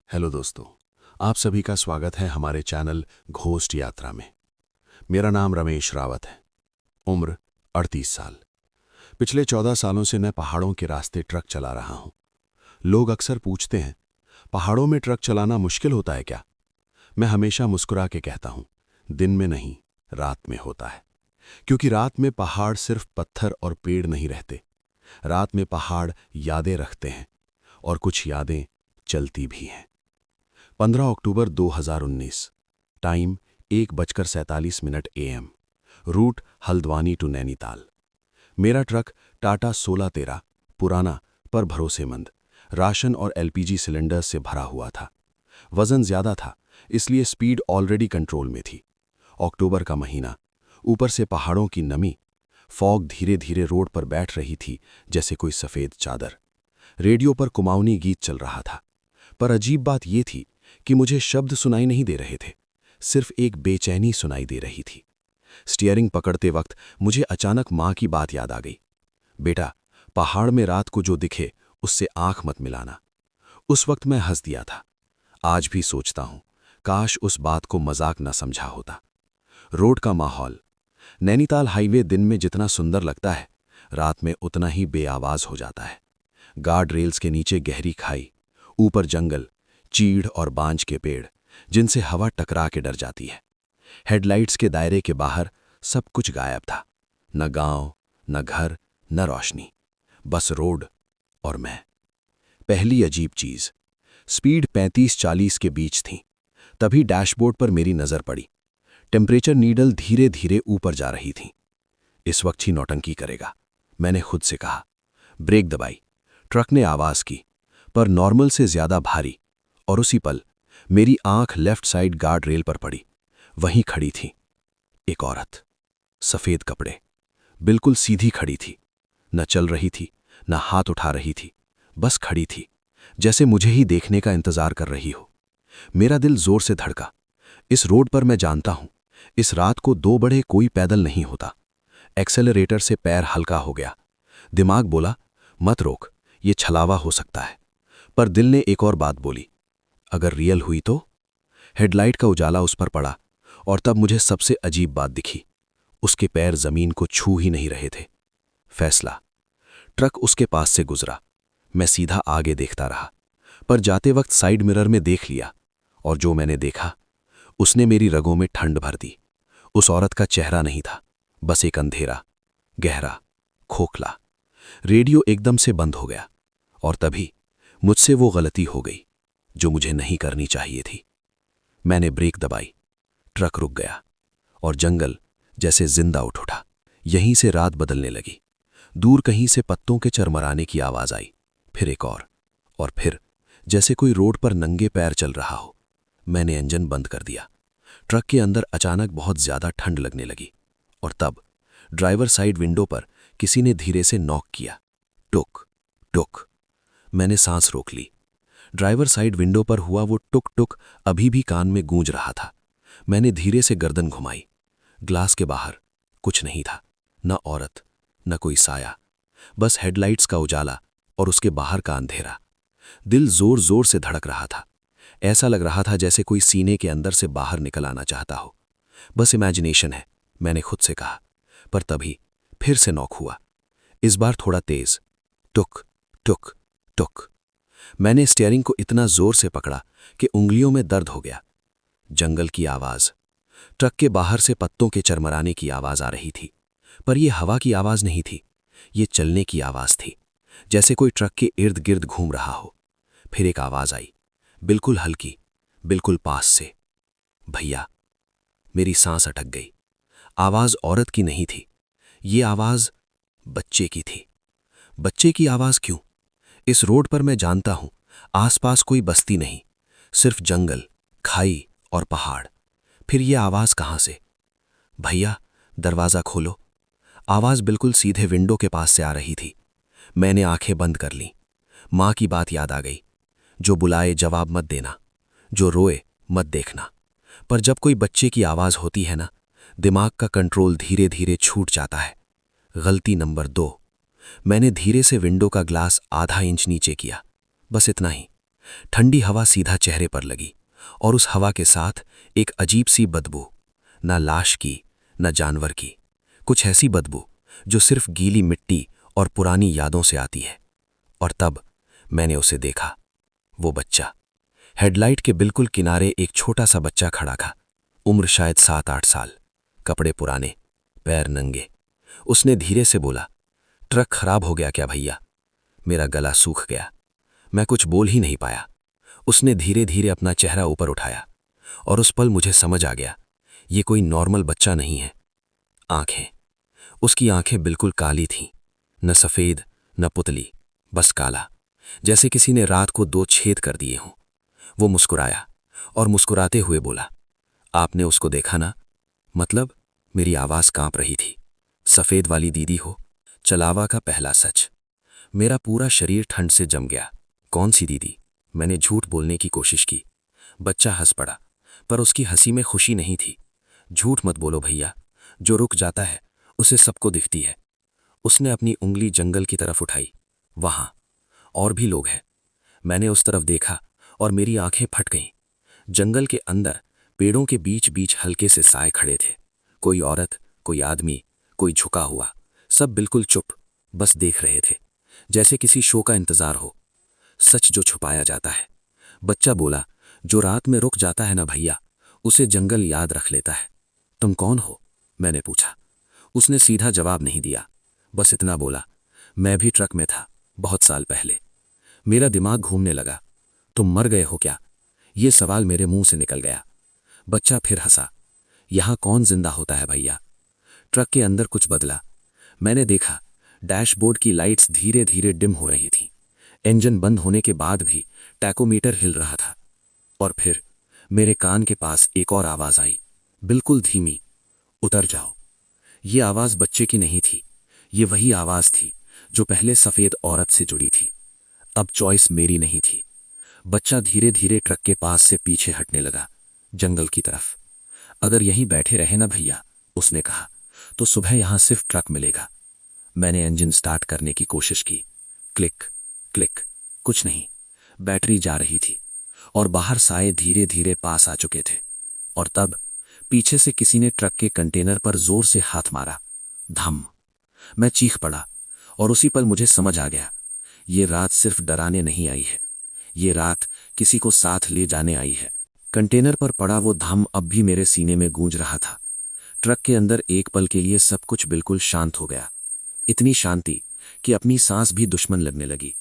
Hello दोस्तों, आप सभी का स्वागत है हमारे चैनल घोस्ट यात्रा में। मेरा नाम रमेश रावत है। उम्र 38 साल। पिछले 14 सालों से मैं पहाड़ों के रास्ते ट्रक चला रहा हूं। लोग अक्सर पूछते हैं, पहाड़ों में ट्रक चलाना मुश्किल होता है क्या? मैं हमेशा मुस्कुरा के कहता हूं, दिन में नहीं, रात में होता है। क्योंकि रात में पहाड़ सिर्फ पत्थर और पेड़ नहीं रहते। रात में पहाड़ यादें रखते हैं, और कुछ यादें चलती भी हैं। 15 अक्टूबर 2019। Time 1:47 AM। Route Haldwani to Nainital. मेरा ट्रक टाटा 1613 पुराना पर भरोसेमंद राशन और एलपीजी सिलेंडर से भरा हुआ था। वजन ज्यादा था, इसलिए स्पीड ऑलरेडी कंट्रोल में थी। अक्टूबर का महीना, ऊपर से पहाड़ों की नमी। फॉग धीरे धीरे रोड पर बैठ रही थी, जैसे कोई सफेद चादर। रेडियो पर कुमाऊनी गीत चल रहा था। पर अजीब बात यह थी कि मुझे शब्द सुनाई नहीं दे रहे थे, सिर्फ एक बेचैनी सुनाई दे रही थी। स्टीयरिंग पकड़ते वक्त मुझे अचानक माँ की बात याद आ गई। बेटा, पहाड़ में रात को जो दिखे उससे आंख मत मिलाना। उस वक्त मैं हंस दिया था। आज भी सोचता हूं, काश उस बात को मजाक न समझा होता। रोड का माहौल। नैनीताल हाईवे दिन में जितना सुंदर लगता है, रात में उतना ही बेआवाज हो जाता है। गार्ड रेल्स के नीचे गहरी खाई, ऊपर जंगल, चीड़ और बांज के पेड़ जिनसे हवा टकरा के डर जाती है। हेडलाइट्स के दायरे के बाहर सब कुछ गायब था। न गांव, न घर, न रोशनी, बस रोड और मैं। पहली अजीब चीज, स्पीड 35-40 के बीच थी। तभी डैशबोर्ड पर मेरी नजर पड़ी। टेम्परेचर नीडल धीरे धीरे ऊपर जा रही थी। इस वक्त ही नौटंकी करेगा, मैंने खुद से कहा। ब्रेक दबाई। ट्रक ने आवाज की, पर नॉर्मल से ज्यादा भारी। और उसी पल मेरी आंख लेफ्ट साइड गार्ड रेल पर पड़ी। वहीं खड़ी थी एक औरत, सफेद कपड़े, बिल्कुल सीधी खड़ी थी। न चल रही थी, न हाथ उठा रही थी, बस खड़ी थी, जैसे मुझे ही देखने का इंतजार कर रही हो। मेरा दिल जोर से धड़का। इस रोड पर मैं जानता हूं, इस रात को 2 बढ़े कोई पैदल नहीं होता। एक्सेलरेटर से पैर हल्का हो गया। दिमाग बोला, मत रोक, ये छलावा हो सकता है। पर दिल ने एक और बात बोली, अगर रियल हुई तो? हेडलाइट का उजाला उस पर पड़ा, और तब मुझे सबसे अजीब बात दिखी। उसके पैर जमीन को छू ही नहीं रहे थे। फैसला। ट्रक उसके पास से गुजरा। मैं सीधा आगे देखता रहा, पर जाते वक्त साइड मिरर में देख लिया, और जो मैंने देखा उसने मेरी रगों में ठंड भर दी। उस औरत का चेहरा नहीं था, बस एक अंधेरा, गहरा, खोखला। रेडियो एकदम से बंद हो गया, और तभी मुझसे वो गलती हो गई जो मुझे नहीं करनी चाहिए थी। मैंने ब्रेक दबाई, ट्रक रुक गया, और जंगल जैसे जिंदा उठा। यहीं से रात बदलने लगी। दूर कहीं से पत्तों के चरमराने की आवाज आई, फिर एक और फिर जैसे कोई रोड पर नंगे पैर चल रहा हो। मैंने इंजन बंद कर दिया। ट्रक के अंदर अचानक बहुत ज्यादा ठंड लगने लगी, और तब ड्राइवर साइड विंडो पर किसी ने धीरे से नॉक किया। टुक टुक। मैंने सांस रोक ली। ड्राइवर साइड विंडो पर हुआ वो टुक टुक अभी भी कान में गूंज रहा था। मैंने धीरे से गर्दन घुमाई। ग्लास के बाहर कुछ नहीं था, न औरत, न कोई साया, बस हेडलाइट्स का उजाला और उसके बाहर का अंधेरा। दिल जोर जोर से धड़क रहा था। ऐसा लग रहा था जैसे कोई सीने के अंदर से बाहर निकल आना चाहता हो। बस इमेजिनेशन है, मैंने खुद से कहा। पर तभी फिर से नॉक हुआ, इस बार थोड़ा तेज। टुक टुक टुक। मैंने स्टीयरिंग को इतना जोर से पकड़ा कि उंगलियों में दर्द हो गया। जंगल की आवाज, ट्रक के बाहर से पत्तों के चरमराने की आवाज आ रही थी। पर यह हवा की आवाज नहीं थी, ये चलने की आवाज थी, जैसे कोई ट्रक के इर्द गिर्द घूम रहा हो। फिर एक आवाज आई, बिल्कुल हल्की, बिल्कुल पास से, भैया। मेरी सांस अटक गई। आवाज औरत की नहीं थी, ये आवाज बच्चे की थी। बच्चे की आवाज क्यों? इस रोड पर मैं जानता हूं, आसपास कोई बस्ती नहीं, सिर्फ जंगल, खाई और पहाड़। फिर ये आवाज कहां से? भैया, दरवाजा खोलो। आवाज बिल्कुल सीधे विंडो के पास से आ रही थी। मैंने आंखें बंद कर लीं। मां की बात याद आ गई, जो बुलाए जवाब मत देना, जो रोए मत देखना। पर जब कोई बच्चे की आवाज होती है ना, दिमाग का कंट्रोल धीरे धीरे छूट जाता है। गलती नंबर 2। मैंने धीरे से विंडो का ग्लास आधा इंच नीचे किया, बस इतना ही। ठंडी हवा सीधा चेहरे पर लगी और उस हवा के साथ एक अजीब सी बदबू, ना लाश की न जानवर की, कुछ ऐसी बदबू जो सिर्फ गीली मिट्टी और पुरानी यादों से आती है। और तब मैंने उसे देखा, वो बच्चा। हेडलाइट के बिल्कुल किनारे एक छोटा सा बच्चा खड़ा था, उम्र शायद 7-8 साल, कपड़े पुराने, पैर नंगे। उसने धीरे से बोला, ट्रक खराब हो गया क्या भैया? मेरा गला सूख गया, मैं कुछ बोल ही नहीं पाया। उसने धीरे धीरे अपना चेहरा ऊपर उठाया और उस पल मुझे समझ आ गया, ये कोई नॉर्मल बच्चा नहीं है। आंखें, उसकी आंखें बिल्कुल काली थीं, न सफेद न पुतली, बस काला, जैसे किसी ने रात को 2 छेद कर दिए हों। वो मुस्कुराया और मुस्कुराते हुए बोला, आपने उसको देखा ना? मतलब? मेरी आवाज कांप रही थी। सफेद वाली दीदी हो? चलावा का पहला सच। मेरा पूरा शरीर ठंड से जम गया। कौन सी दीदी? मैंने झूठ बोलने की कोशिश की। बच्चा हंस पड़ा, पर उसकी हंसी में खुशी नहीं थी। झूठ मत बोलो भैया, जो रुक जाता है उसे सबको दिखती है। उसने अपनी उंगली जंगल की तरफ उठाई। वहां और भी लोग हैं। मैंने उस तरफ देखा और मेरी आंखें फट गईं। जंगल के अंदर पेड़ों के बीच बीच हल्के से साए खड़े थे। कोई औरत, कोई आदमी, कोई झुका हुआ, सब बिल्कुल चुप, बस देख रहे थे, जैसे किसी शो का इंतजार हो। सच जो छुपाया जाता है। बच्चा बोला, जो रात में रुक जाता है ना भैया, उसे जंगल याद रख लेता है। तुम कौन हो? मैंने पूछा। उसने सीधा जवाब नहीं दिया, बस इतना बोला, मैं भी ट्रक में था, बहुत साल पहले। मेरा दिमाग घूमने लगा। तुम मर गए हो क्या? ये सवाल मेरे मुंह से निकल गया। बच्चा फिर हंसा। यहां कौन जिंदा होता है भैया? ट्रक के अंदर कुछ बदला। मैंने देखा, डैशबोर्ड की लाइट्स धीरे धीरे डिम हो रही थीं। इंजन बंद होने के बाद भी टैकोमीटर हिल रहा था। और फिर मेरे कान के पास एक और आवाज आई, बिल्कुल धीमी, उतर जाओ। ये आवाज बच्चे की नहीं थी, ये वही आवाज थी जो पहले सफेद औरत से जुड़ी थी। अब चॉइस मेरी नहीं थी। बच्चा धीरे धीरे ट्रक के पास से पीछे हटने लगा, जंगल की तरफ। अगर यहीं बैठे रहे ना भैया, उसने कहा, तो सुबह यहां सिर्फ ट्रक मिलेगा। मैंने इंजन स्टार्ट करने की कोशिश की। क्लिक क्लिक, कुछ नहीं। बैटरी जा रही थी और बाहर साए धीरे धीरे पास आ चुके थे। और तब पीछे से किसी ने ट्रक के कंटेनर पर जोर से हाथ मारा। धम! मैं चीख पड़ा और उसी पल मुझे समझ आ गया, ये रात सिर्फ डराने नहीं आई है, ये रात किसी को साथ ले जाने आई है। कंटेनर पर पड़ा वो धम अब भी मेरे सीने में गूंज रहा था। ट्रक के अंदर एक पल के लिए सब कुछ बिल्कुल शांत हो गया। इतनी शांति कि अपनी सांस भी दुश्मन लगने लगी।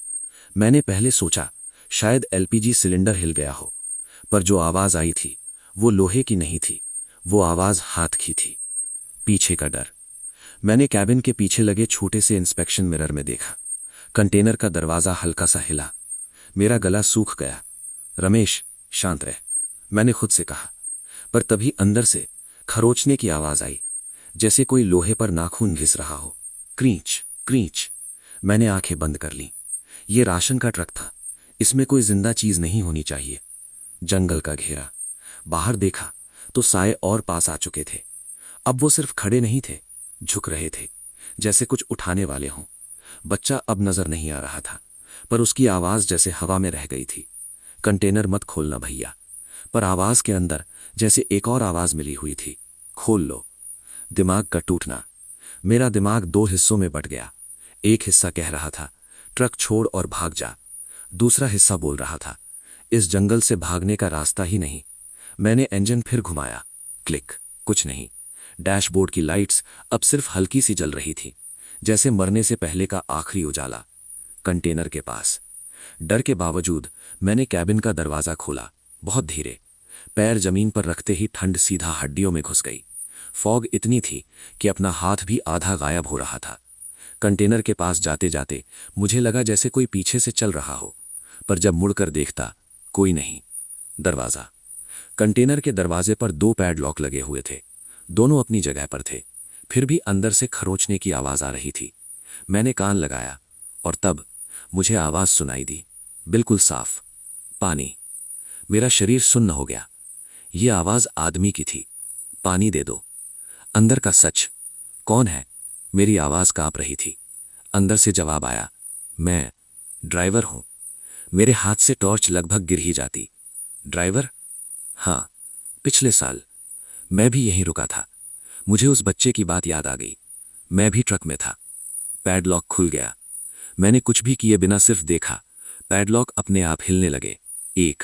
मैंने पहले सोचा शायद एलपीजी सिलेंडर हिल गया हो, पर जो आवाज आई थी वो लोहे की नहीं थी, वो आवाज हाथ की थी। पीछे का डर। मैंने कैबिन के पीछे लगे छोटे से इंस्पेक्शन मिरर में देखा। कंटेनर का दरवाजा हल्का सा हिला। मेरा गला सूख गया। रमेश, शांत रह, मैंने खुद से कहा। पर तभी अंदर से खरोचने की आवाज आई, जैसे कोई लोहे पर नाखून घिस रहा हो। क्रींच क्रींच। मैंने आंखें बंद कर लीं। ये राशन का ट्रक था, इसमें कोई जिंदा चीज नहीं होनी चाहिए। जंगल का घेरा। बाहर देखा तो साए और पास आ चुके थे। अब वो सिर्फ खड़े नहीं थे, झुक रहे थे, जैसे कुछ उठाने वाले हों। बच्चा अब नजर नहीं आ रहा था, पर उसकी आवाज जैसे हवा में रह गई थी। कंटेनर मत खोलना भैया। पर आवाज के अंदर जैसे एक और आवाज मिली हुई थी, खोल लो। दिमाग का टूटना। मेरा दिमाग 2 हिस्सों में बट गया। एक हिस्सा कह रहा था, ट्रक छोड़ और भाग जा। दूसरा हिस्सा बोल रहा था, इस जंगल से भागने का रास्ता ही नहीं। मैंने इंजन फिर घुमाया। क्लिक, कुछ नहीं। डैशबोर्ड की लाइट्स अब सिर्फ हल्की सी जल रही थी, जैसे मरने से पहले का आखिरी उजाला। कंटेनर के पास। डर के बावजूद मैंने कैबिन का दरवाजा खोला, बहुत धीरे। पैर जमीन पर रखते ही ठंड सीधा हड्डियों में घुस गई। फॉग इतनी थी कि अपना हाथ भी आधा गायब हो रहा था। कंटेनर के पास जाते जाते मुझे लगा जैसे कोई पीछे से चल रहा हो, पर जब मुड़कर देखता, कोई नहीं। दरवाजा। कंटेनर के दरवाजे पर 2 पैडलॉक लगे हुए थे, दोनों अपनी जगह पर थे, फिर भी अंदर से खरोचने की आवाज आ रही थी। मैंने कान लगाया और तब मुझे आवाज सुनाई दी, बिल्कुल साफ, पानी। मेरा शरीर सुन्न हो गया। ये आवाज आदमी की थी, पानी दे दो। अंदर का सच। कौन है? मेरी आवाज कांप रही थी। अंदर से जवाब आया, मैं ड्राइवर हूं। मेरे हाथ से टॉर्च लगभग गिर ही जाती। ड्राइवर? हाँ, पिछले साल मैं भी यहीं रुका था। मुझे उस बच्चे की बात याद आ गई। मैं भी ट्रक में था। पैडलॉक खुल गया। मैंने कुछ भी किए बिना सिर्फ देखा। पैडलॉक अपने आप हिलने लगे। 1,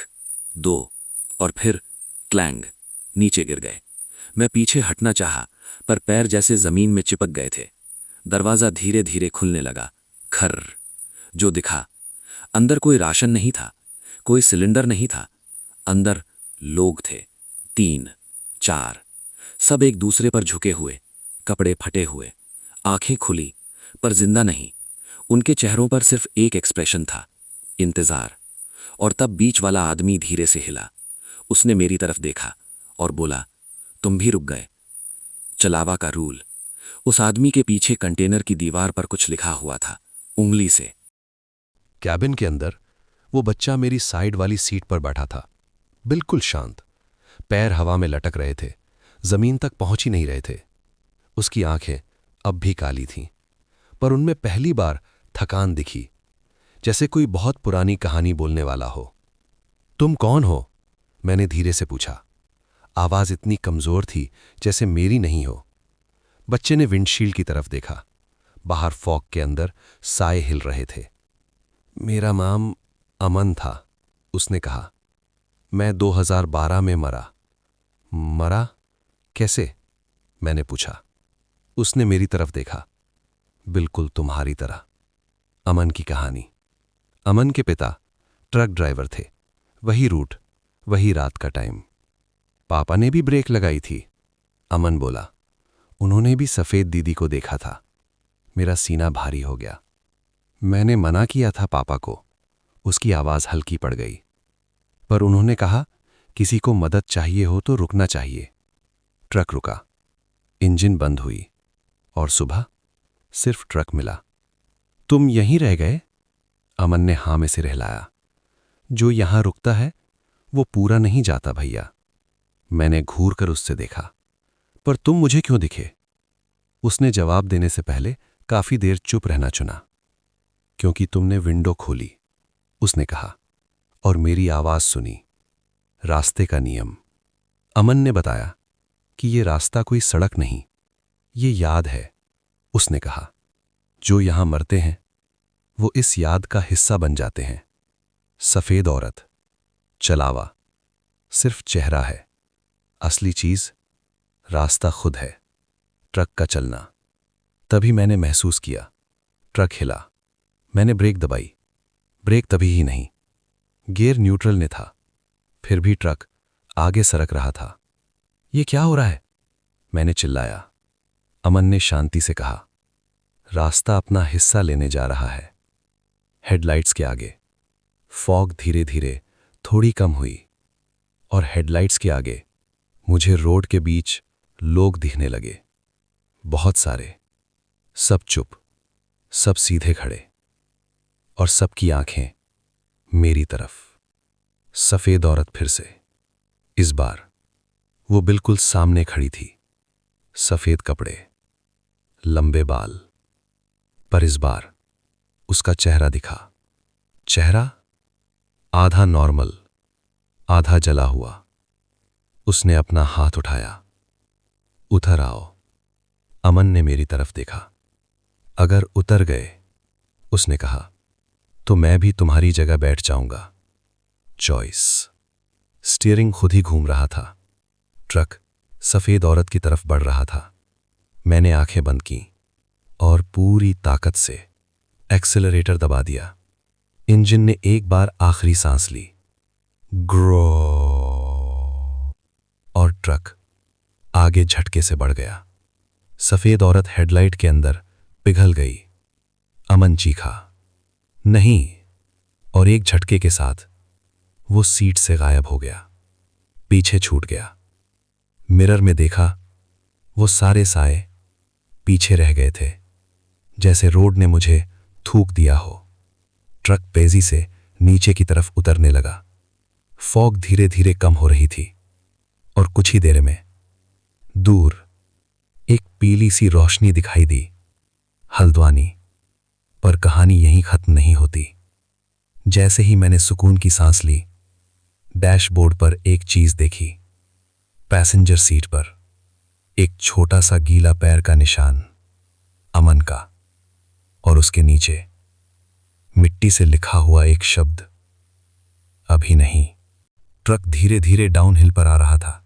2 और फिर क्लैंग, नीचे गिर गए। मैं पीछे हटना चाहा, पर पैर जैसे जमीन में चिपक गए थे। दरवाजा धीरे धीरे खुलने लगा। खर्र, जो दिखा, अंदर कोई राशन नहीं था, कोई सिलेंडर नहीं था। अंदर लोग थे, 3, 4, सब एक दूसरे पर झुके हुए, कपड़े फटे हुए, आंखें खुली पर जिंदा नहीं। उनके चेहरों पर सिर्फ एक एक्सप्रेशन था, इंतजार। और तब बीच वाला आदमी धीरे से हिला। उसने मेरी तरफ देखा और बोला, तुम भी रुक गए। चलावा का रूल। उस आदमी के पीछे कंटेनर की दीवार पर कुछ लिखा हुआ था, उंगली से। कैबिन के अंदर वो बच्चा मेरी साइड वाली सीट पर बैठा था, बिल्कुल शांत। पैर हवा में लटक रहे थे, जमीन तक पहुंच ही नहीं रहे थे। उसकी आंखें अब भी काली थीं, पर उनमें पहली बार थकान दिखी, जैसे कोई बहुत पुरानी कहानी बोलने वाला हो। तुम कौन हो? मैंने धीरे से पूछा। आवाज इतनी कमजोर थी जैसे मेरी नहीं हो। बच्चे ने विंडशील्ड की तरफ देखा। बाहर फॉग के अंदर साए हिल रहे थे। मेरा नाम अमन था, उसने कहा। मैं 2012 में मरा। मरा? कैसे? मैंने पूछा। उसने मेरी तरफ देखा। बिल्कुल तुम्हारी तरह। अमन की कहानी। अमन के पिता ट्रक ड्राइवर थे। वही रूट, वही रात का टाइम। पापा ने भी ब्रेक लगाई थी, अमन बोला। उन्होंने भी सफेद दीदी को देखा था। मेरा सीना भारी हो गया। मैंने मना किया था पापा को। उसकी आवाज हल्की पड़ गई। पर उन्होंने कहा, किसी को मदद चाहिए हो तो रुकना चाहिए। ट्रक रुका, इंजन बंद हुई और सुबह सिर्फ ट्रक मिला। तुम यहीं रह गए? अमन ने हां में सिर हिलाया। जो यहां रुकता है वो पूरा नहीं जाता भैया। मैंने घूर कर उससे देखा। पर तुम मुझे क्यों दिखे? उसने जवाब देने से पहले काफी देर चुप रहना चुना। क्योंकि तुमने विंडो खोली, उसने कहा, और मेरी आवाज सुनी। रास्ते का नियम। अमन ने बताया कि ये रास्ता कोई सड़क नहीं, ये याद है। उसने कहा, जो यहां मरते हैं वो इस याद का हिस्सा बन जाते हैं। सफेद औरत, चलावा, सिर्फ चेहरा है। असली चीज रास्ता खुद है। ट्रक का चलना। तभी मैंने महसूस किया, ट्रक हिला। मैंने ब्रेक दबाई। ब्रेक तभी ही नहीं, गियर न्यूट्रल ने था। फिर भी ट्रक आगे सरक रहा था। ये क्या हो रहा है? मैंने चिल्लाया। अमन ने शांति से कहा, रास्ता अपना हिस्सा लेने जा रहा है। हेडलाइट्स के आगे फॉग धीरे धीरे थोड़ी कम हुई, और हेडलाइट्स के आगे मुझे रोड के बीच लोग दिखने लगे। बहुत सारे, सब चुप, सब सीधे खड़े, और सबकी आंखें मेरी तरफ। सफेद औरत फिर से। इस बार वो बिल्कुल सामने खड़ी थी। सफेद कपड़े, लंबे बाल। पर इस बार उसका चेहरा दिखा। चेहरा आधा नॉर्मल, आधा जला हुआ। उसने अपना हाथ उठाया। उतर आओ। अमन ने मेरी तरफ देखा। अगर उतर गए, उसने कहा, तो मैं भी तुम्हारी जगह बैठ जाऊंगा। चॉइस। स्टीयरिंग खुद ही घूम रहा था। ट्रक सफेद औरत की तरफ बढ़ रहा था। मैंने आंखें बंद की और पूरी ताकत से एक्सेलरेटर दबा दिया। इंजन ने एक बार आखिरी सांस ली। ग्रो, और ट्रक आगे झटके से बढ़ गया। सफेद औरत हेडलाइट के अंदर पिघल गई। अमन चीखा, नहीं, और एक झटके के साथ वो सीट से गायब हो गया, पीछे छूट गया। मिरर में देखा, वो सारे साए पीछे रह गए थे, जैसे रोड ने मुझे थूक दिया हो। ट्रक तेजी से नीचे की तरफ उतरने लगा। फॉग धीरे धीरे कम हो रही थी, और कुछ ही देर में दूर एक पीली सी रोशनी दिखाई दी। हल्द्वानी। पर कहानी यहीं खत्म नहीं होती। जैसे ही मैंने सुकून की सांस ली, डैशबोर्ड पर एक चीज देखी। पैसेंजर सीट पर एक छोटा सा गीला पैर का निशान, अमन का, और उसके नीचे मिट्टी से लिखा हुआ एक शब्द, अभी नहीं। ट्रक धीरे धीरे डाउनहिल पर आ रहा था।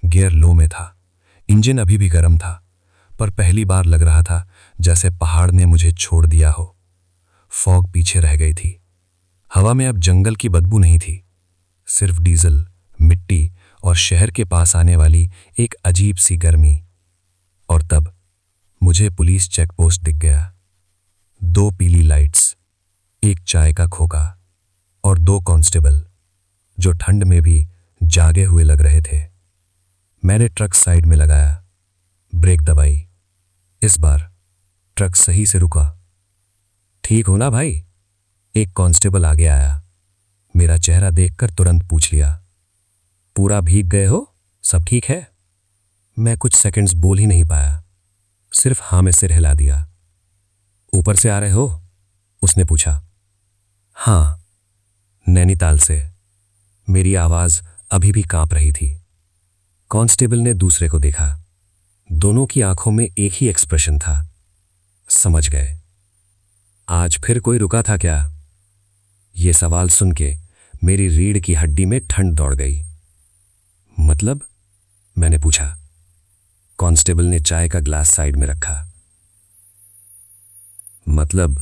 गियर लो में था, इंजन अभी भी गर्म था, पर पहली बार लग रहा था जैसे पहाड़ ने मुझे छोड़ दिया हो। फॉग पीछे रह गई थी। हवा में अब जंगल की बदबू नहीं थी, सिर्फ डीजल, मिट्टी और शहर के पास आने वाली एक अजीब सी गर्मी। और तब मुझे पुलिस चेकपोस्ट दिख गया। 2 पीली लाइट्स, एक चाय का खोखा और 2 कांस्टेबल जो ठंड में भी जागे हुए लग रहे थे। मैंने ट्रक साइड में लगाया, ब्रेक दबाई। इस बार ट्रक सही से रुका। ठीक हो ना भाई? एक कांस्टेबल आगे आया। मेरा चेहरा देखकर तुरंत पूछ लिया, पूरा भीग गए हो? सब ठीक है? मैं कुछ सेकंड्स बोल ही नहीं पाया, सिर्फ हाँ में सिर हिला दिया। ऊपर से आ रहे हो? उसने पूछा। हाँ, नैनीताल से। मेरी आवाज अभी भी कांप रही थी। कांस्टेबल ने दूसरे को देखा। दोनों की आंखों में एक ही एक्सप्रेशन था, समझ गए। आज फिर कोई रुका था क्या? यह सवाल सुन के मेरी रीढ़ की हड्डी में ठंड दौड़ गई। मतलब? मैंने पूछा। कांस्टेबल ने चाय का ग्लास साइड में रखा। मतलब,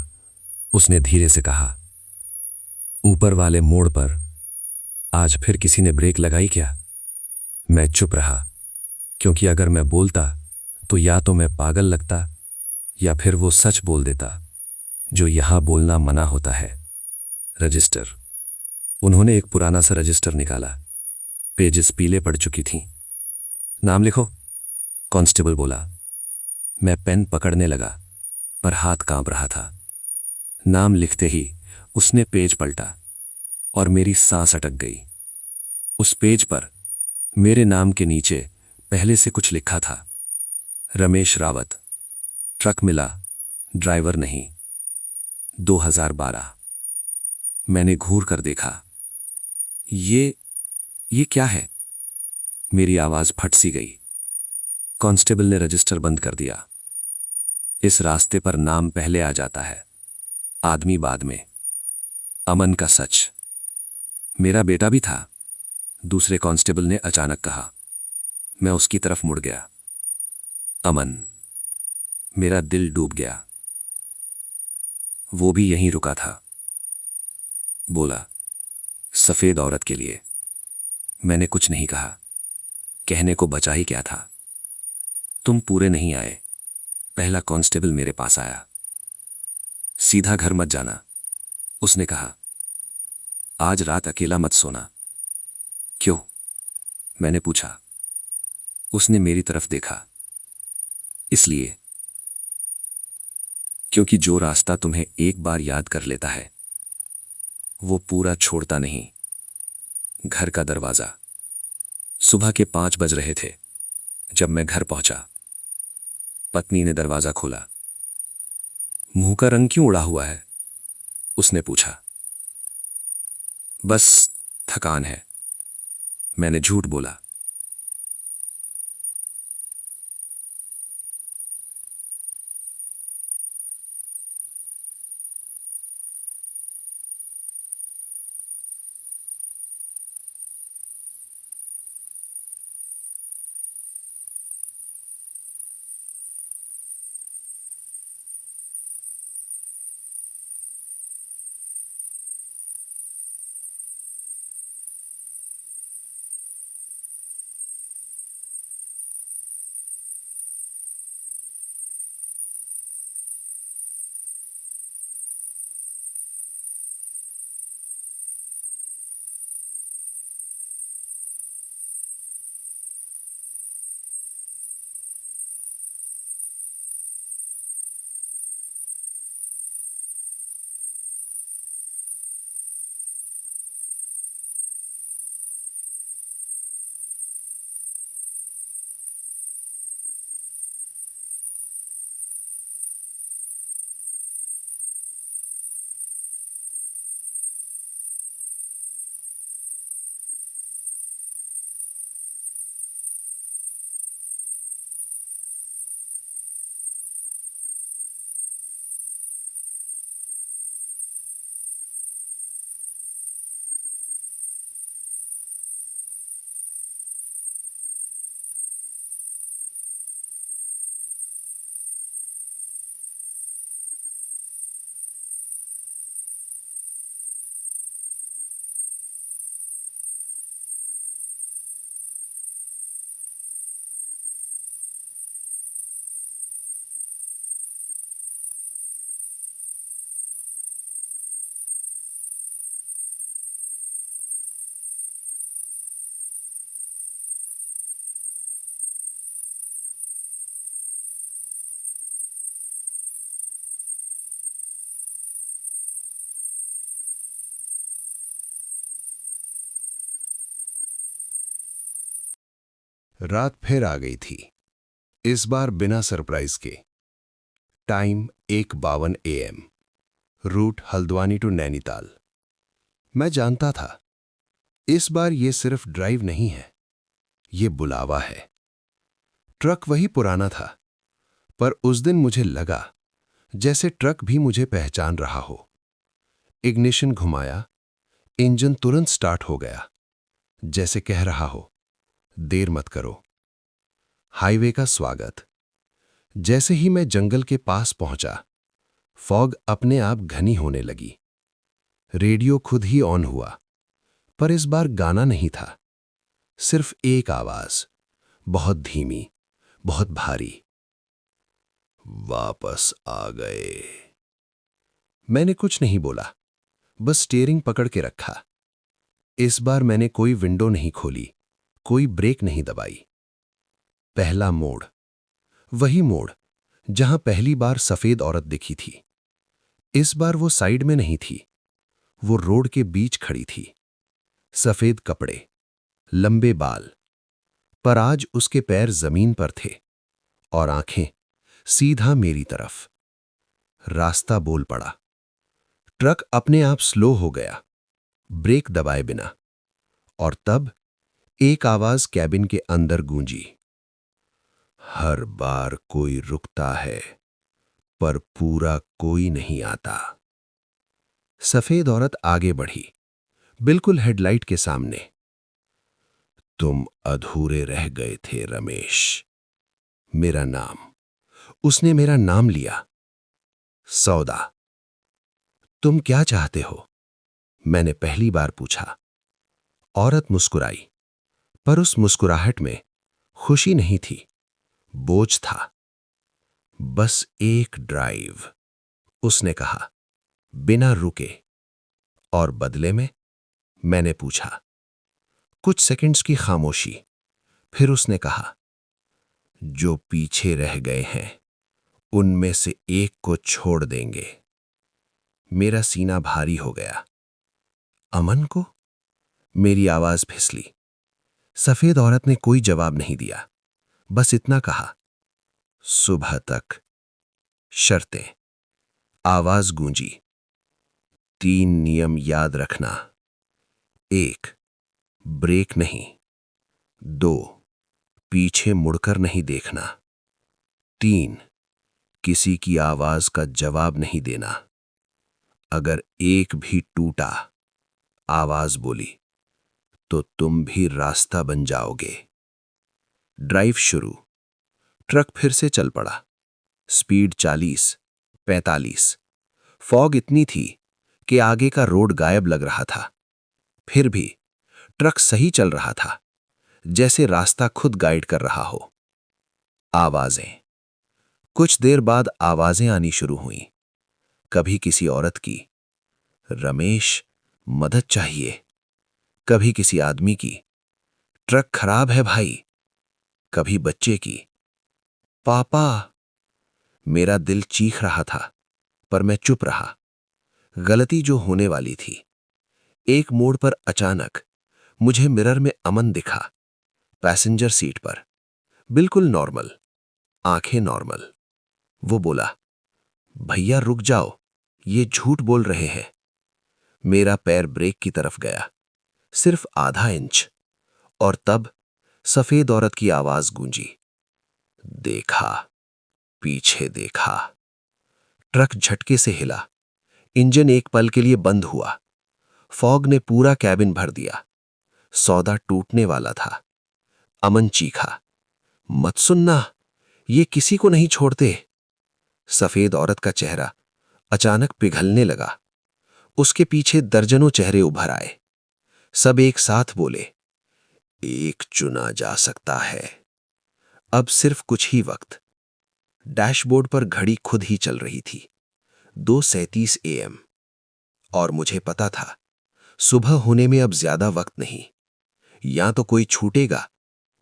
उसने धीरे से कहा, ऊपर वाले मोड़ पर आज फिर किसी ने ब्रेक लगाई क्या? मैं चुप रहा, क्योंकि अगर मैं बोलता तो या तो मैं पागल लगता या फिर वो सच बोल देता, जो यहां बोलना मना होता है। रजिस्टर। उन्होंने एक पुराना सा रजिस्टर निकाला। पेजेस पीले पड़ चुकी थीं। नाम लिखो, कांस्टेबल बोला। मैं पेन पकड़ने लगा, पर हाथ कांप रहा था। नाम लिखते ही उसने पेज पलटा और मेरी सांस अटक गई। उस पेज पर मेरे नाम के नीचे पहले से कुछ लिखा था, रमेश रावत। ट्रक मिला, ड्राइवर नहीं। 2012। मैंने घूर कर देखा। ये क्या है? मेरी आवाज फट सी गई। कांस्टेबल ने रजिस्टर बंद कर दिया। इस रास्ते पर नाम पहले आ जाता है, आदमी बाद में। अमन का सच। मेरा बेटा भी था, दूसरे कांस्टेबल ने अचानक कहा। मैं उसकी तरफ मुड़ गया। अमन। मेरा दिल डूब गया। वो भी यहीं रुका था। बोला, सफेद औरत के लिए। मैंने कुछ नहीं कहा। कहने को बचा ही क्या था। तुम पूरे नहीं आए। पहला कांस्टेबल मेरे पास आया। सीधा घर मत जाना, उसने कहा। आज रात अकेला मत सोना। क्यों? मैंने पूछा। उसने मेरी तरफ देखा। इसलिए, क्योंकि जो रास्ता तुम्हें एक बार याद कर लेता है, वो पूरा छोड़ता नहीं। घर का दरवाजा। सुबह के 5 बज रहे थे जब मैं घर पहुंचा। पत्नी ने दरवाजा खोला। मुंह का रंग क्यों उड़ा हुआ है? उसने पूछा। बस थकान है, मैंने झूठ बोला। रात फिर आ गई थी, इस बार बिना सरप्राइज के। Time 1:52 AM। Route Haldwani to Nainital. मैं जानता था इस बार ये सिर्फ ड्राइव नहीं है, ये बुलावा है। ट्रक वही पुराना था, पर उस दिन मुझे लगा जैसे ट्रक भी मुझे पहचान रहा हो। इग्निशन घुमाया, इंजन तुरंत स्टार्ट हो गया, जैसे कह रहा हो देर मत करो। हाईवे का स्वागत। जैसे ही मैं जंगल के पास पहुंचा, फॉग अपने आप घनी होने लगी। रेडियो खुद ही ऑन हुआ, पर इस बार गाना नहीं था, सिर्फ एक आवाज, बहुत धीमी, बहुत भारी। वापस आ गए। मैंने कुछ नहीं बोला, बस स्टीयरिंग पकड़ के रखा। इस बार मैंने कोई विंडो नहीं खोली, कोई ब्रेक नहीं दबाई। पहला मोड़, वही मोड़ जहां पहली बार सफेद औरत दिखी थी। इस बार वो साइड में नहीं थी, वो रोड के बीच खड़ी थी। सफेद कपड़े, लंबे बाल, पर आज उसके पैर जमीन पर थे और आंखें सीधा मेरी तरफ। रास्ता बोल पड़ा। ट्रक अपने आप स्लो हो गया, ब्रेक दबाए बिना। और तब एक आवाज कैबिन के अंदर गूंजी। हर बार कोई रुकता है, पर पूरा कोई नहीं आता। सफेद औरत आगे बढ़ी, बिल्कुल हेडलाइट के सामने। तुम अधूरे रह गए थे रमेश। मेरा नाम। उसने मेरा नाम लिया। सौदा। तुम क्या चाहते हो? मैंने पहली बार पूछा। औरत मुस्कुराई, पर उस मुस्कुराहट में खुशी नहीं थी, बोझ था। बस एक ड्राइव, उसने कहा, बिना रुके। और बदले में? मैंने पूछा। कुछ सेकंड्स की खामोशी, फिर उसने कहा, जो पीछे रह गए हैं उनमें से एक को छोड़ देंगे। मेरा सीना भारी हो गया। अमन को? मेरी आवाज फिसली। सफेद औरत ने कोई जवाब नहीं दिया, बस इतना कहा, सुबह तक। शर्तें। आवाज गूंजी। 3 नियम याद रखना। 1, ब्रेक नहीं। 2, पीछे मुड़कर नहीं देखना। 3, किसी की आवाज का जवाब नहीं देना। अगर एक भी टूटा, आवाज बोली, तो तुम भी रास्ता बन जाओगे। ड्राइव शुरू। ट्रक फिर से चल पड़ा। स्पीड 40, 45। फॉग इतनी थी कि आगे का रोड गायब लग रहा था। फिर भी ट्रक सही चल रहा था, जैसे रास्ता खुद गाइड कर रहा हो। आवाजें। कुछ देर बाद आवाजें आनी शुरू हुईं। कभी किसी औरत की, रमेश, मदद चाहिए। कभी किसी आदमी की, ट्रक खराब है भाई। कभी बच्चे की, पापा। मेरा दिल चीख रहा था, पर मैं चुप रहा। गलती जो होने वाली थी। एक मोड़ पर अचानक मुझे मिरर में अमन दिखा, पैसेंजर सीट पर, बिल्कुल नॉर्मल, आंखें नॉर्मल। वो बोला, भैया रुक जाओ, ये झूठ बोल रहे हैं। मेरा पैर ब्रेक की तरफ गया, सिर्फ आधा इंच। और तब सफेद औरत की आवाज गूंजी, देखा, पीछे देखा। ट्रक झटके से हिला। इंजन एक पल के लिए बंद हुआ। फॉग ने पूरा कैबिन भर दिया। सौदा टूटने वाला था। अमन चीखा, मत सुनना, ये किसी को नहीं छोड़ते। सफेद औरत का चेहरा अचानक पिघलने लगा। उसके पीछे दर्जनों चेहरे उभर आए। सब एक साथ बोले, एक चुना जा सकता है। अब सिर्फ कुछ ही वक्त। डैशबोर्ड पर घड़ी खुद ही चल रही थी, 2:37 AM। और मुझे पता था, सुबह होने में अब ज्यादा वक्त नहीं। या तो कोई छूटेगा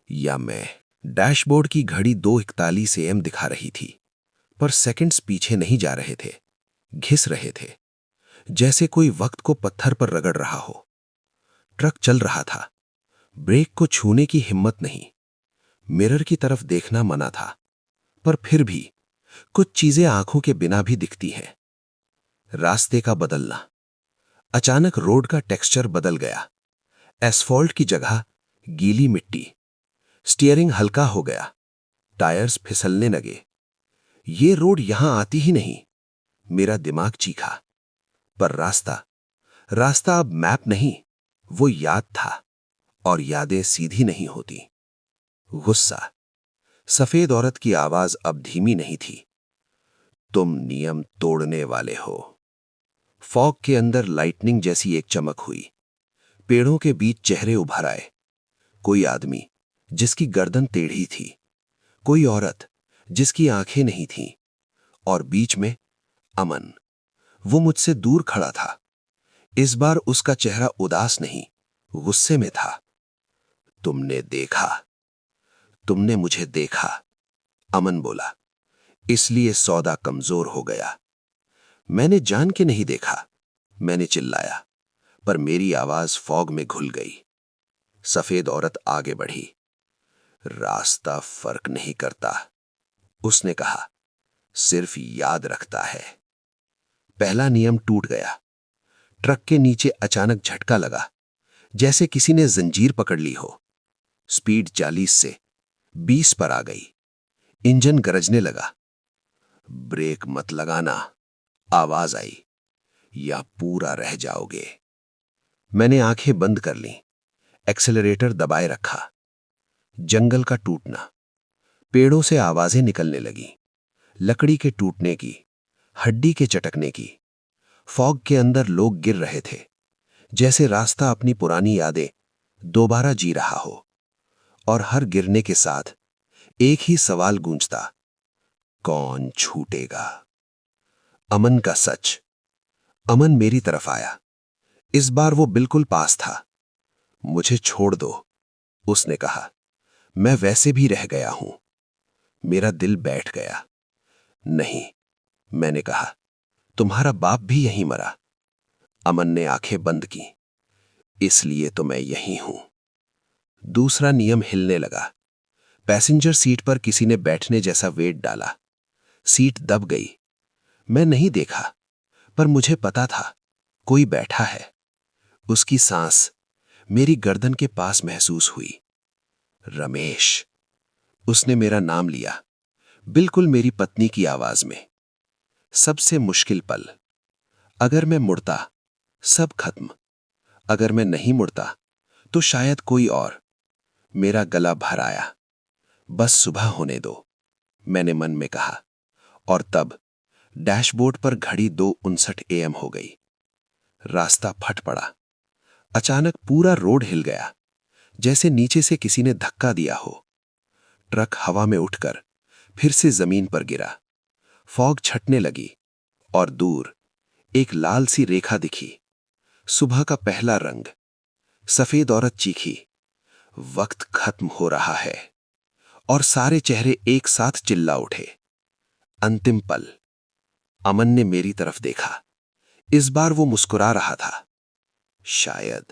या मैं। डैशबोर्ड की घड़ी 2:41 AM दिखा रही थी, पर सेकंड्स पीछे नहीं जा रहे थे, घिस रहे थे, जैसे कोई वक्त को पत्थर पर रगड़ रहा हो। ट्रक चल रहा था, ब्रेक को छूने की हिम्मत नहीं। मिरर की तरफ देखना मना था, पर फिर भी कुछ चीजें आंखों के बिना भी दिखती हैं। रास्ते का बदलना। अचानक रोड का टेक्सचर बदल गया। एस्फॉल्ट की जगह गीली मिट्टी। स्टीयरिंग हल्का हो गया। टायर्स फिसलने लगे। ये रोड यहां आती ही नहीं। मेरा दिमाग चीखा। पर रास्ता रास्ता अब मैप नहीं, वो याद था। और यादें सीधी नहीं होती। गुस्सा। सफेद औरत की आवाज अब धीमी नहीं थी। तुम नियम तोड़ने वाले हो। फॉग के अंदर लाइटनिंग जैसी एक चमक हुई। पेड़ों के बीच चेहरे उभर आए। कोई आदमी जिसकी गर्दन टेढ़ी थी, कोई औरत जिसकी आंखें नहीं थीं, और बीच में अमन। वो मुझसे दूर खड़ा था। इस बार उसका चेहरा उदास नहीं, गुस्से में था। तुमने देखा, तुमने मुझे देखा, अमन बोला। इसलिए सौदा कमजोर हो गया। मैंने जान के नहीं देखा, मैंने चिल्लाया, पर मेरी आवाज फॉग में घुल गई। सफेद औरत आगे बढ़ी। रास्ता फर्क नहीं करता, उसने कहा, सिर्फ याद रखता है। पहला नियम टूट गया। ट्रक के नीचे अचानक झटका लगा, जैसे किसी ने जंजीर पकड़ ली हो। स्पीड 40 से 20 पर आ गई। इंजन गरजने लगा। ब्रेक मत लगाना, आवाज आई, या पूरा रह जाओगे। मैंने आंखें बंद कर लीं, एक्सेलरेटर दबाए रखा। जंगल का टूटना। पेड़ों से आवाजें निकलने लगी, लकड़ी के टूटने की, हड्डी के चटकने की। फॉग के अंदर लोग गिर रहे थे, जैसे रास्ता अपनी पुरानी यादें दोबारा जी रहा हो। और हर गिरने के साथ एक ही सवाल गूंजता, कौन छूटेगा? अमन का सच। अमन मेरी तरफ आया। इस बार वो बिल्कुल पास था। मुझे छोड़ दो, उसने कहा। मैं वैसे भी रह गया हूं। मेरा दिल बैठ गया। नहीं, मैंने कहा, तुम्हारा बाप भी यहीं मरा। अमन ने आंखें बंद की। इसलिए तो मैं यहीं हूं। दूसरा नियम हिलने लगा। पैसेंजर सीट पर किसी ने बैठने जैसा वेट डाला। सीट दब गई। मैं नहीं देखा, पर मुझे पता था कोई बैठा है। उसकी सांस मेरी गर्दन के पास महसूस हुई। रमेश। उसने मेरा नाम लिया, बिल्कुल मेरी पत्नी की आवाज में। सबसे मुश्किल पल। अगर मैं मुड़ता, सब खत्म। अगर मैं नहीं मुड़ता, तो शायद कोई और। मेरा गला भर आया। बस सुबह होने दो, मैंने मन में कहा। और तब डैशबोर्ड पर घड़ी 2:59 AM हो गई। रास्ता फट पड़ा। अचानक पूरा रोड हिल गया, जैसे नीचे से किसी ने धक्का दिया हो। ट्रक हवा में उठकर फिर से जमीन पर गिरा। फॉग छटने लगी, और दूर एक लाल सी रेखा दिखी। सुबह का पहला रंग। सफेद औरत चीखी, वक्त खत्म हो रहा है। और सारे चेहरे एक साथ चिल्ला उठे। अंतिम पल। अमन ने मेरी तरफ देखा। इस बार वो मुस्कुरा रहा था। शायद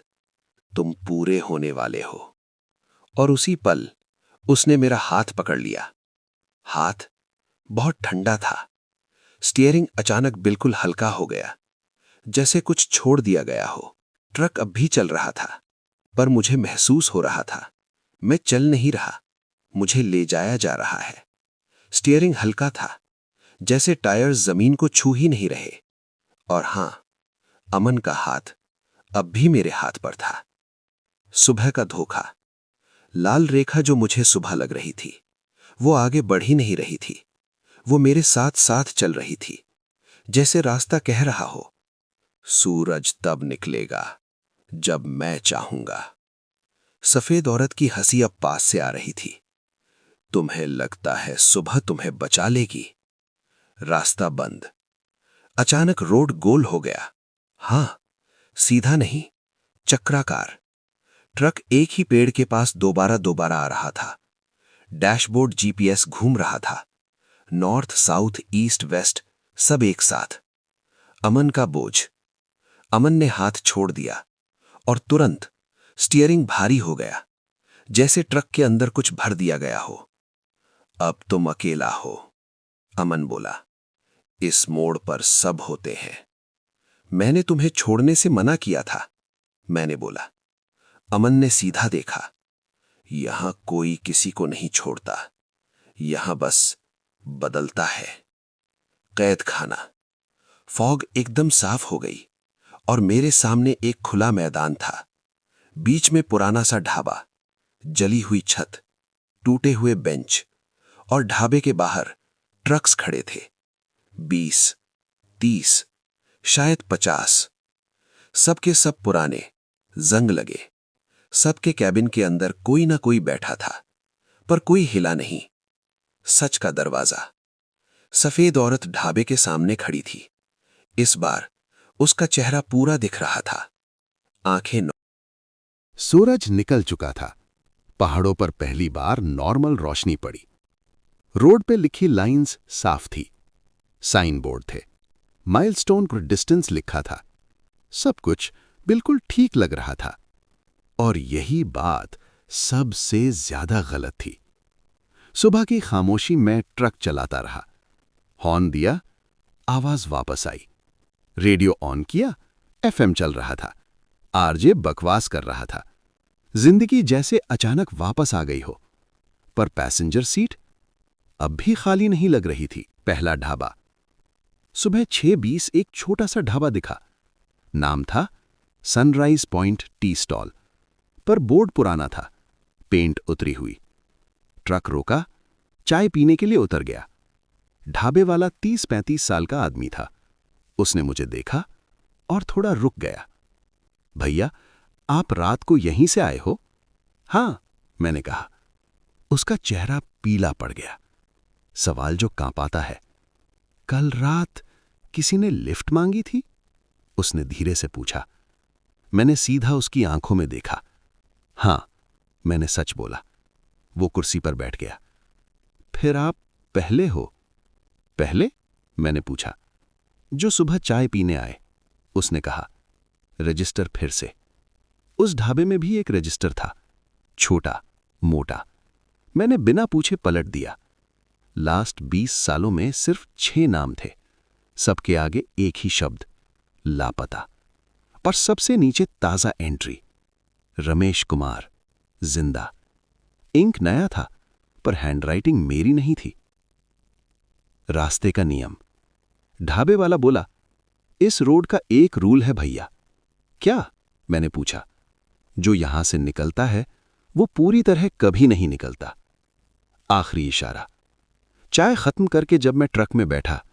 तुम पूरे होने वाले हो। और उसी पल उसने मेरा हाथ पकड़ लिया। हाथ बहुत ठंडा था। स्टीयरिंग अचानक बिल्कुल हल्का हो गया, जैसे कुछ छोड़ दिया गया हो। ट्रक अब भी चल रहा था, पर मुझे महसूस हो रहा था मैं चल नहीं रहा, मुझे ले जाया जा रहा है। स्टीयरिंग हल्का था, जैसे टायर्स जमीन को छू ही नहीं रहे। और हां, अमन का हाथ अब भी मेरे हाथ पर था। सुबह का धोखा। लाल रेखा जो मुझे सुबह लग रही थी, वो आगे बढ़ ही नहीं रही थी। वो मेरे साथ साथ चल रही थी, जैसे रास्ता कह रहा हो, सूरज तब निकलेगा जब मैं चाहूंगा। सफेद औरत की हंसी अब पास से आ रही थी। तुम्हें लगता है सुबह तुम्हें बचा लेगी? रास्ता बंद। अचानक रोड गोल हो गया। हां, सीधा नहीं, चक्राकार। ट्रक एक ही पेड़ के पास दोबारा दोबारा आ रहा था। डैशबोर्ड GPS घूम रहा था। नॉर्थ, साउथ, ईस्ट, वेस्ट, सब एक साथ। अमन का बोझ। अमन ने हाथ छोड़ दिया, और तुरंत स्टीयरिंग भारी हो गया, जैसे ट्रक के अंदर कुछ भर दिया गया हो। अब तुम अकेला हो, अमन बोला। इस मोड़ पर सब होते हैं। मैंने तुम्हें छोड़ने से मना किया था, मैंने बोला। अमन ने सीधा देखा। यहां कोई किसी को नहीं छोड़ता, यहां बस बदलता है। कैद खाना। फॉग एकदम साफ हो गई और मेरे सामने एक खुला मैदान था। बीच में पुराना सा ढाबा, जली हुई छत, टूटे हुए बेंच और ढाबे के बाहर ट्रक्स खड़े थे। 20, 30, शायद 50। सबके सब पुराने, जंग लगे। सबके कैबिन के अंदर कोई ना कोई बैठा था, पर कोई हिला नहीं। सच का दरवाजा। सफेद औरत ढाबे के सामने खड़ी थी। इस बार उसका चेहरा पूरा दिख रहा था। आंखें सूरज निकल चुका था। पहाड़ों पर पहली बार नॉर्मल रोशनी पड़ी। रोड पे लिखी लाइंस साफ थी। साइन बोर्ड थे। माइलस्टोन पर डिस्टेंस लिखा था। सब कुछ बिल्कुल ठीक लग रहा था। और यही बात सबसे ज्यादा गलत थी। सुबह की खामोशी में ट्रक चलाता रहा। हॉर्न दिया, आवाज वापस आई। रेडियो ऑन किया, एफएम चल रहा था। आरजे बकवास कर रहा था। जिंदगी जैसे अचानक वापस आ गई हो। पर पैसेंजर सीट अब भी खाली नहीं लग रही थी। पहला ढाबा। सुबह 6:20 एक छोटा सा ढाबा दिखा। नाम था सनराइज पॉइंट टी स्टॉल, पर बोर्ड पुराना था, पेंट उतरी हुई। ट्रक रोका, चाय पीने के लिए उतर गया। ढाबे वाला 30-35 साल का आदमी था। उसने मुझे देखा और थोड़ा रुक गया। भैया, आप रात को यहीं से आए हो? हां, मैंने कहा। उसका चेहरा पीला पड़ गया। सवाल जो कांपाता है। कल रात किसी ने लिफ्ट मांगी थी? उसने धीरे से पूछा। मैंने सीधा उसकी आंखों में देखा। हां, मैंने सच बोला। वो कुर्सी पर बैठ गया। फिर आप पहले हो? पहले? मैंने पूछा। जो सुबह चाय पीने आए, उसने कहा। रजिस्टर फिर से। उस ढाबे में भी एक रजिस्टर था, छोटा, मोटा। मैंने बिना पूछे पलट दिया। लास्ट 20 सालों में सिर्फ 6 नाम थे। सबके आगे एक ही शब्द, लापता। पर सबसे नीचे ताजा एंट्री, रमेश कुमार, जिंदा। इंक नया था, पर हैंडराइटिंग मेरी नहीं थी। रास्ते का नियम। ढाबे वाला बोला, इस रोड का एक रूल है भैया। क्या? मैंने पूछा। जो यहां से निकलता है वो पूरी तरह कभी नहीं निकलता। आखिरी इशारा। चाय खत्म करके जब मैं ट्रक में बैठा,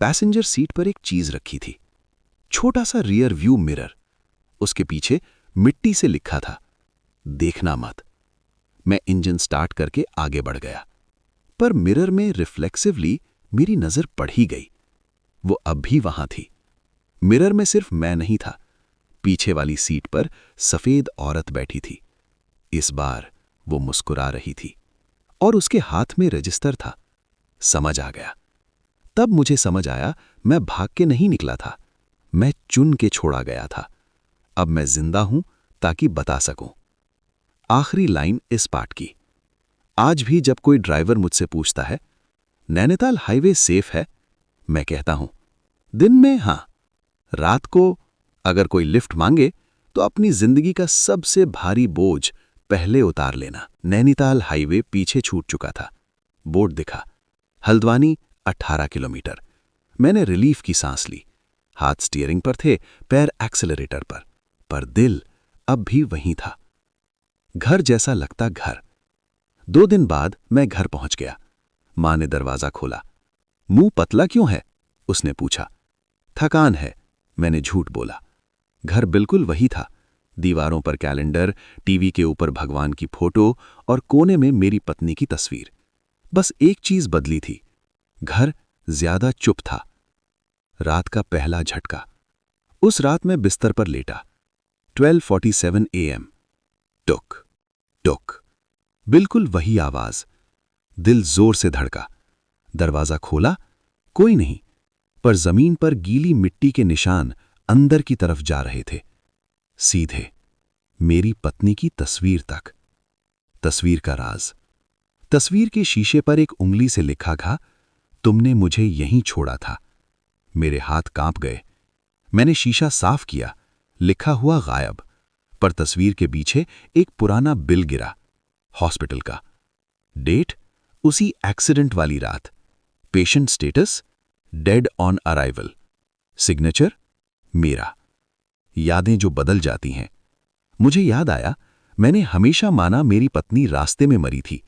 पैसेंजर सीट पर एक चीज रखी थी, छोटा सा रियर व्यू मिरर। उसके पीछे मिट्टी से लिखा था, देखना मत। मैं इंजन स्टार्ट करके आगे बढ़ गया, पर मिरर में रिफ्लेक्सिवली मेरी नजर पड़ ही गई। वो अब भी वहां थी। मिरर में सिर्फ मैं नहीं था, पीछे वाली सीट पर सफेद औरत बैठी थी। इस बार वो मुस्कुरा रही थी और उसके हाथ में रजिस्टर था। समझ आ गया। तब मुझे समझ आया, मैं भाग के नहीं निकला था, मैं चुन के छोड़ा गया था। अब मैं जिंदा हूं ताकि बता सकूं। आखिरी लाइन इस पाठ की। आज भी जब कोई ड्राइवर मुझसे पूछता है, नैनीताल हाईवे सेफ है, मैं कहता हूं, दिन में हां, रात को अगर कोई लिफ्ट मांगे तो अपनी जिंदगी का सबसे भारी बोझ पहले उतार लेना। नैनीताल हाईवे पीछे छूट चुका था। बोर्ड दिखा, हल्द्वानी 18 किलोमीटर। मैंने रिलीफ की सांस ली। हाथ स्टीयरिंग पर थे, पैर एक्सेलरेटर पर दिल अब भी वहीं था। घर जैसा लगता घर। 2 दिन बाद मैं घर पहुंच गया। मां ने दरवाजा खोला। मुंह पतला क्यों है? उसने पूछा। थकान है, मैंने झूठ बोला। घर बिल्कुल वही था। दीवारों पर कैलेंडर, टीवी के ऊपर भगवान की फोटो और कोने में मेरी पत्नी की तस्वीर। बस एक चीज बदली थी, घर ज्यादा चुप था। रात का पहला झटका। उस रात मैं बिस्तर पर लेटा। 12:47 AM। टुक टुक, बिल्कुल वही आवाज। दिल जोर से धड़का। दरवाजा खोला, कोई नहीं, पर जमीन पर गीली मिट्टी के निशान अंदर की तरफ जा रहे थे, सीधे मेरी पत्नी की तस्वीर तक। तस्वीर का राज। तस्वीर के शीशे पर एक उंगली से लिखा था, तुमने मुझे यहीं छोड़ा था। मेरे हाथ कांप गए। मैंने शीशा साफ किया, लिखा हुआ गायब, पर तस्वीर के पीछे एक पुराना बिल गिरा, हॉस्पिटल का। डेट उसी एक्सीडेंट वाली रात। Patient status dead on arrival. Signature मेरा। यादें जो बदल जाती हैं। मुझे याद आया, मैंने हमेशा माना मेरी पत्नी रास्ते में मरी थी,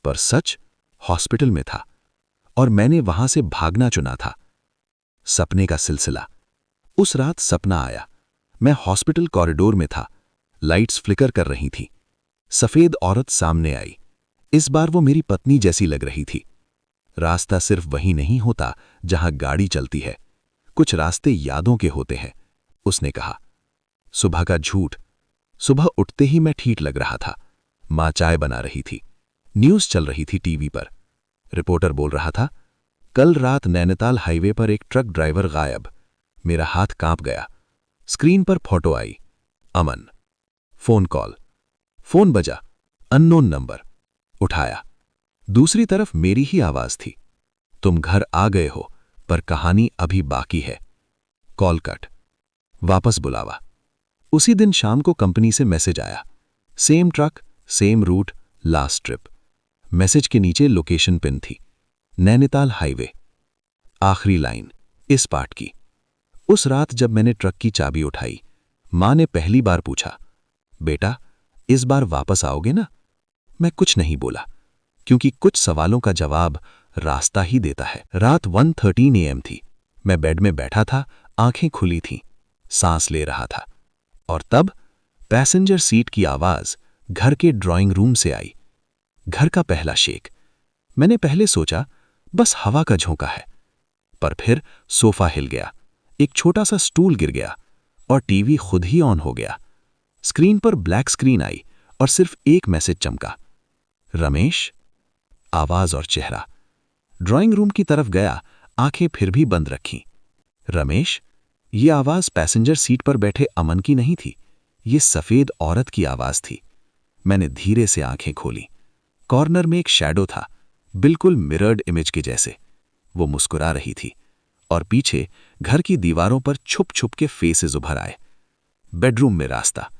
पर सच हॉस्पिटल में था और मैंने वहां से भागना चुना था। सपने का सिलसिला। उस रात सपना आया, मैं हॉस्पिटल कॉरिडोर में था, लाइट्स फ्लिकर कर रही थी। सफेद औरत सामने आई। इस बार वो मेरी पत्नी जैसी लग रही थी। रास्ता सिर्फ वही नहीं होता जहां गाड़ी चलती है, कुछ रास्ते यादों के होते हैं, उसने कहा। सुबह का झूठ। सुबह उठते ही मैं ठीक लग रहा था। मां चाय बना रही थी। न्यूज़ चल रही थी टीवी पर। रिपोर्टर बोल रहा था, कल रात नैनीताल हाईवे पर एक ट्रक ड्राइवर गायब। मेरा हाथ कांप गया। स्क्रीन पर फोटो आई, अमन। Phone call. फोन बजा, अननोन नंबर। उठाया। दूसरी तरफ मेरी ही आवाज थी, तुम घर आ गए हो, पर कहानी अभी बाकी है। Call cut. वापस बुलावा। उसी दिन शाम को कंपनी से मैसेज आया, same truck, same route, last trip. Message के नीचे लोकेशन पिन थी, नैनीताल हाईवे। आखिरी लाइन इस पार्ट की। उस रात जब मैंने ट्रक की चाबी उठाई, मां ने पहली बार पूछा, बेटा इस बार वापस आओगे ना? मैं कुछ नहीं बोला, क्योंकि कुछ सवालों का जवाब रास्ता ही देता है। रात 1:13 AM थी। मैं बेड में बैठा था, आंखें खुली थीं, सांस ले रहा था, और तब पैसेंजर सीट की आवाज घर के ड्राइंग रूम से आई। घर का पहला शेक। मैंने पहले सोचा बस हवा का झोंका है, पर फिर सोफा हिल गया, एक छोटा सा स्टूल गिर गया और टीवी खुद ही ऑन हो गया। स्क्रीन पर ब्लैक स्क्रीन आई और सिर्फ एक मैसेज चमका, रमेश। आवाज और चेहरा। ड्राइंग रूम की तरफ गया, आंखें फिर भी बंद रखीं। रमेश। ये आवाज पैसेंजर सीट पर बैठे अमन की नहीं थी, ये सफेद औरत की आवाज थी। मैंने धीरे से आंखें खोली। कॉर्नर में एक शैडो था, बिल्कुल मिरर्ड इमेज के जैसे। वो मुस्कुरा रही थी और पीछे घर की दीवारों पर छुप छुप के फेसेस उभर आए। बेडरूम में रास्ता।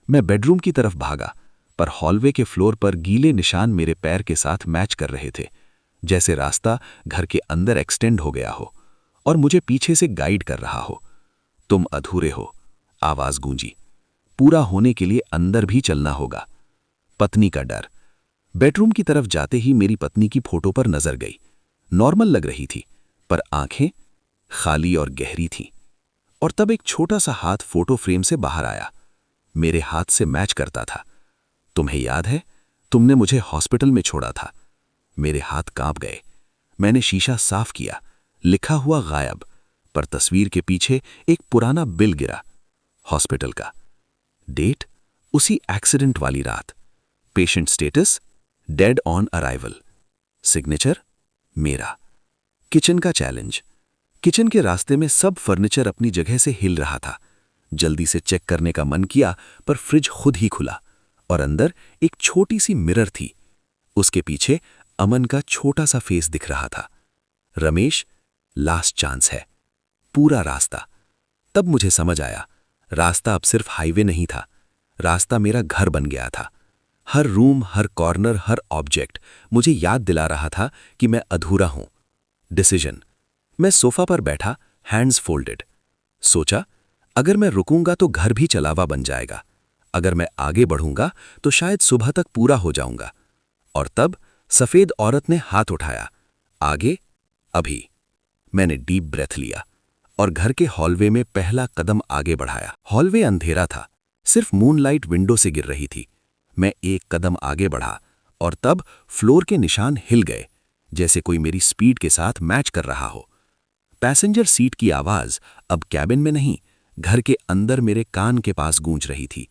मैं बेडरूम की तरफ भागा, पर हॉलवे के फ्लोर पर गीले निशान मेरे पैर के साथ मैच कर रहे थे, जैसे रास्ता घर के अंदर एक्सटेंड हो गया हो और मुझे पीछे से गाइड कर रहा हो। तुम अधूरे हो, आवाज गूंजी। पूरा होने के लिए अंदर भी चलना होगा। पत्नी का डर। बेडरूम की तरफ जाते ही मेरी पत्नी की फोटो पर नजर गई। नॉर्मल लग रही थी, पर आंखें खाली और गहरी थीं। और तब एक छोटा सा हाथ फोटो फ्रेम से बाहर आया, मेरे हाथ से मैच करता था। तुम्हें याद है, तुमने मुझे हॉस्पिटल में छोड़ा था। मेरे हाथ कांप गए। मैंने शीशा साफ किया, लिखा हुआ गायब, पर तस्वीर के पीछे एक पुराना बिल गिरा, हॉस्पिटल का। डेट उसी एक्सीडेंट वाली रात। Patient status dead on arrival. Signature मेरा। किचन का चैलेंज। किचन के रास्ते में सब फर्नीचर अपनी जगह से हिल रहा था। जल्दी से चेक करने का मन किया, पर फ्रिज खुद ही खुला और अंदर एक छोटी सी मिरर थी। उसके पीछे अमन का छोटा सा फेस दिख रहा था। रमेश, लास्ट चांस है। पूरा रास्ता। तब मुझे समझ आया, रास्ता अब सिर्फ हाईवे नहीं था, रास्ता मेरा घर बन गया था। हर रूम, हर कॉर्नर, हर ऑब्जेक्ट मुझे याद दिला रहा था कि मैं अधूरा हूं। डिसीजन। मैं सोफा पर बैठा, हैंड्स फोल्डेड। सोचा, अगर मैं रुकूंगा तो घर भी चलावा बन जाएगा, अगर मैं आगे बढ़ूंगा तो शायद सुबह तक पूरा हो जाऊंगा। और तब सफेद औरत ने हाथ उठाया। आगे, अभी। मैंने डीप ब्रेथ लिया और घर के हॉलवे में पहला कदम आगे बढ़ाया। हॉलवे अंधेरा था, सिर्फ मूनलाइट विंडो से गिर रही थी। मैं एक कदम आगे बढ़ा और तब फ्लोर के निशान हिल गए, जैसे कोई मेरी स्पीड के साथ मैच कर रहा हो। पैसेंजर सीट की आवाज अब कैबिन में नहीं, घर के अंदर मेरे कान के पास गूंज रही थी।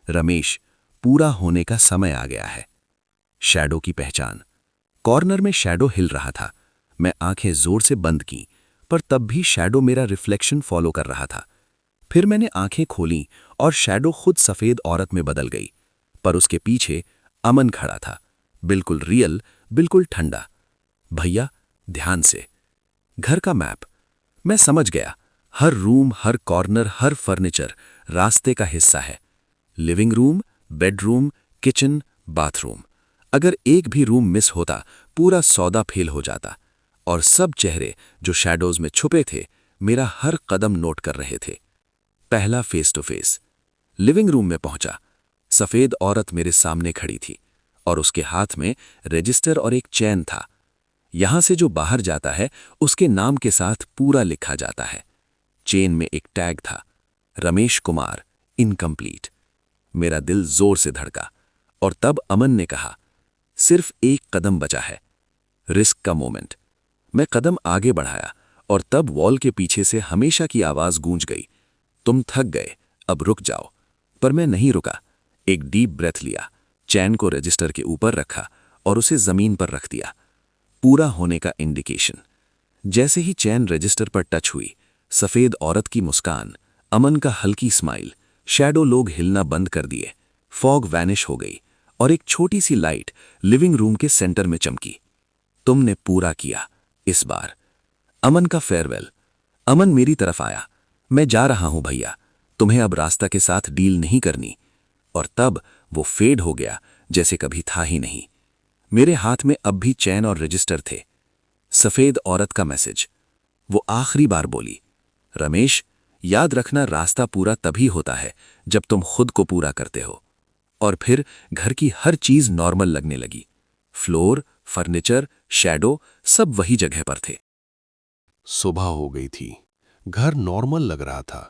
रमेश, पूरा होने का समय आ गया है। शैडो की पहचान। कॉर्नर में शैडो हिल रहा था। मैं आंखें जोर से बंद की, पर तब भी शैडो मेरा रिफ्लेक्शन फॉलो कर रहा था। फिर मैंने आंखें खोलीं और शैडो खुद सफेद औरत में बदल गई, पर उसके पीछे अमन खड़ा था, बिल्कुल रियल, बिल्कुल ठंडा। भैया, ध्यान से। घर का मैप। मैं समझ गया। हर रूम, हर कॉर्नर, हर फर्नीचर रास्ते का हिस्सा है। Living room, bedroom, kitchen, bathroom. अगर एक भी रूम मिस होता, पूरा सौदा फेल हो जाता। और सब चेहरे जो शैडोज में छुपे थे, मेरा हर कदम नोट कर रहे थे। पहला face to face. Living room में पहुंचा। सफेद औरत मेरे सामने खड़ी थी और उसके हाथ में रजिस्टर और एक चैन था। यहां से जो बाहर जाता है उसके नाम के साथ पूरा लिखा जाता है। चेन में एक टैग था, रमेश कुमार, इनकम्प्लीट। मेरा दिल जोर से धड़का और तब अमन ने कहा, सिर्फ एक कदम बचा है। रिस्क का मोमेंट। मैं कदम आगे बढ़ाया और तब वॉल के पीछे से हमेशा की आवाज गूंज गई, तुम थक गए, अब रुक जाओ। पर मैं नहीं रुका। एक डीप ब्रेथ लिया, चैन को रजिस्टर के ऊपर रखा और उसे जमीन पर रख दिया। पूरा होने का इंडिकेशन। जैसे ही चैन रजिस्टर पर टच हुई, सफेद औरत की मुस्कान, अमन का हल्की स्माइल, शैडो लोग हिलना बंद कर दिए, फॉग वैनिश हो गई और एक छोटी सी लाइट लिविंग रूम के सेंटर में चमकी। तुमने पूरा किया इस बार। अमन का फेयरवेल। अमन मेरी तरफ आया, मैं जा रहा हूं भैया, तुम्हें अब रास्ता के साथ डील नहीं करनी। और तब वो फेड हो गया जैसे कभी था ही नहीं। मेरे हाथ में अब भी चैन और रजिस्टर थे। सफेद औरत का मैसेज। वो आखिरी बार बोली, रमेश, याद रखना, रास्ता पूरा तभी होता है जब तुम खुद को पूरा करते हो। और फिर घर की हर चीज नॉर्मल लगने लगी। फ्लोर, फर्नीचर, शैडो, सब वही जगह पर थे। सुबह हो गई थी। घर नॉर्मल लग रहा था।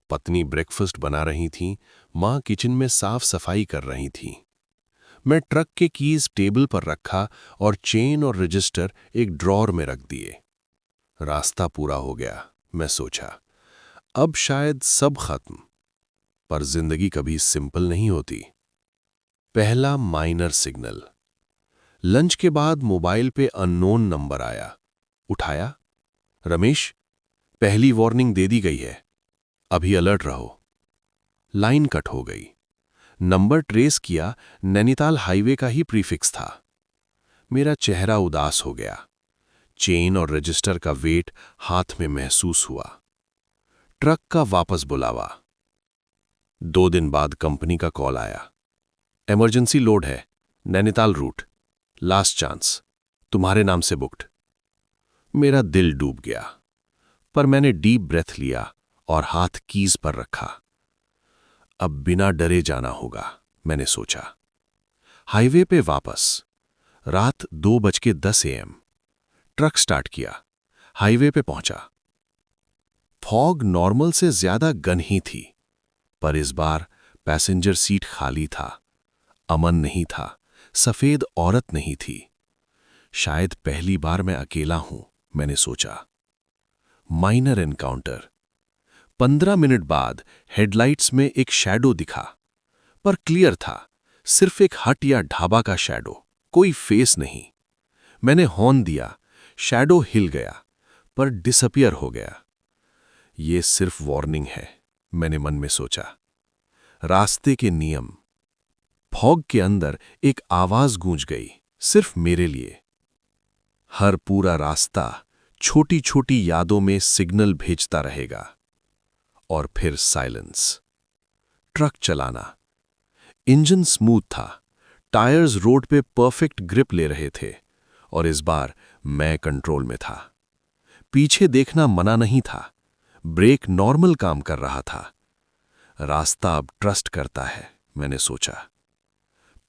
पत्नी ब्रेकफास्ट बना रही थी, मां किचन में साफ सफाई कर रही थी। मैं ट्रक के कीज टेबल पर रखा और चेन और रजिस्टर एक ड्रॉर में रख दिए। रास्ता पूरा हो गया, मैं सोचा। अब शायद सब खत्म। पर जिंदगी कभी सिंपल नहीं होती। पहला माइनर सिग्नल। लंच के बाद मोबाइल पे अननोन नंबर आया। उठाया। रमेश, पहली वार्निंग दे दी गई है, अभी अलर्ट रहो। लाइन कट हो गई। नंबर ट्रेस किया, नैनीताल हाईवे का ही प्रीफिक्स था। मेरा चेहरा उदास हो गया। चेन और रजिस्टर का वेट हाथ में महसूस हुआ। ट्रक का वापस बुलावा। 2 दिन बाद कंपनी का कॉल आया, इमरजेंसी लोड है, नैनीताल रूट, लास्ट चांस, तुम्हारे नाम से बुक्ड। मेरा दिल डूब गया, पर मैंने डीप ब्रेथ लिया और हाथ कीज पर रखा। अब बिना डरे जाना होगा, मैंने सोचा। हाईवे पे वापस। रात 2:10 AM। ट्रक स्टार्ट किया, हाईवे पे पहुंचा। फॉग नॉर्मल से ज्यादा घनी थी, पर इस बार पैसेंजर सीट खाली था। अमन नहीं था, सफेद औरत नहीं थी। शायद पहली बार मैं अकेला हूं, मैंने सोचा। Minor encounter. 15 मिनट बाद हेडलाइट्स में एक शैडो दिखा, पर क्लियर था, सिर्फ एक हट या ढाबा का शैडो, कोई फेस नहीं। मैंने हॉर्न दिया, शैडो हिल गया, पर डिसअपियर हो गया। ये सिर्फ वार्निंग है, मैंने मन में सोचा। रास्ते के नियम। फॉग के अंदर एक आवाज गूंज गई, सिर्फ मेरे लिए। हर पूरा रास्ता छोटी छोटी यादों में सिग्नल भेजता रहेगा। और फिर साइलेंस। ट्रक चलाना। इंजन स्मूथ था, टायर्स रोड पे परफेक्ट ग्रिप ले रहे थे, और इस बार मैं कंट्रोल में था। पीछे देखना मना नहीं था, ब्रेक नॉर्मल काम कर रहा था। रास्ता अब ट्रस्ट करता है, मैंने सोचा।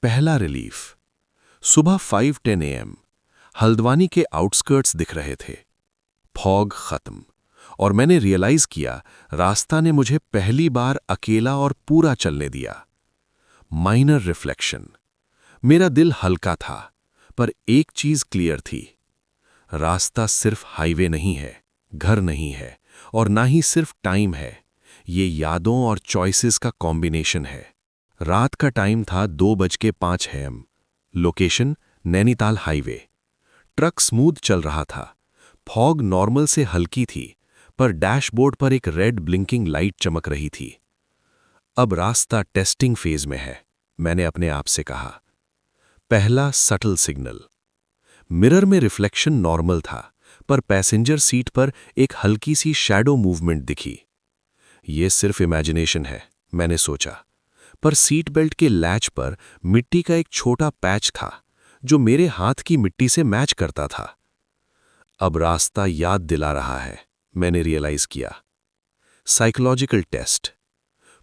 पहला रिलीफ। सुबह 5:10 AM। हल्द्वानी के आउटस्कर्ट्स दिख रहे थे। फॉग खत्म, और मैंने रियलाइज किया, रास्ता ने मुझे पहली बार अकेला और पूरा चलने दिया। Minor reflection. मेरा दिल हल्का था, पर एक चीज क्लियर थी। रास्ता सिर्फ हाईवे नहीं है, घर नहीं है, और ना ही सिर्फ टाइम है। ये यादों और चॉइसेस का कॉम्बिनेशन है। रात का टाइम था 2:05 AM। Location Nainital highway. Truck smooth चल रहा था। फॉग नॉर्मल से हल्की थी, पर डैशबोर्ड पर एक रेड ब्लिंकिंग लाइट चमक रही थी। अब रास्ता टेस्टिंग फेज में है, मैंने अपने आप से कहा। पहला सटल सिग्नल। मिरर में रिफ्लेक्शन नॉर्मल था, पर पैसेंजर सीट पर एक हल्की सी शैडो मूवमेंट दिखी। ये सिर्फ इमेजिनेशन है, मैंने सोचा, पर सीट बेल्ट के लैच पर मिट्टी का एक छोटा पैच था जो मेरे हाथ की मिट्टी से मैच करता था। अब रास्ता याद दिला रहा है, मैंने रियलाइज किया। Psychological test.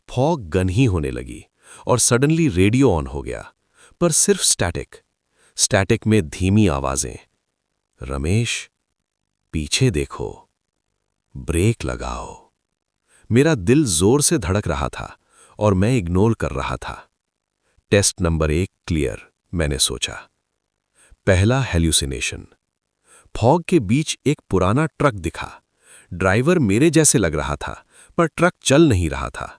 फॉग गन होने लगी और सडनली रेडियो ऑन हो गया, पर सिर्फ स्टैटिक में धीमी आवाजें। रमेश, पीछे देखो, ब्रेक लगाओ। मेरा दिल जोर से धड़क रहा था और मैं इग्नोर कर रहा था। टेस्ट नंबर 1 क्लियर, मैंने सोचा। पहला हेल्यूसिनेशन। फॉग के बीच एक पुराना ट्रक दिखा। ड्राइवर मेरे जैसे लग रहा था, पर ट्रक चल नहीं रहा था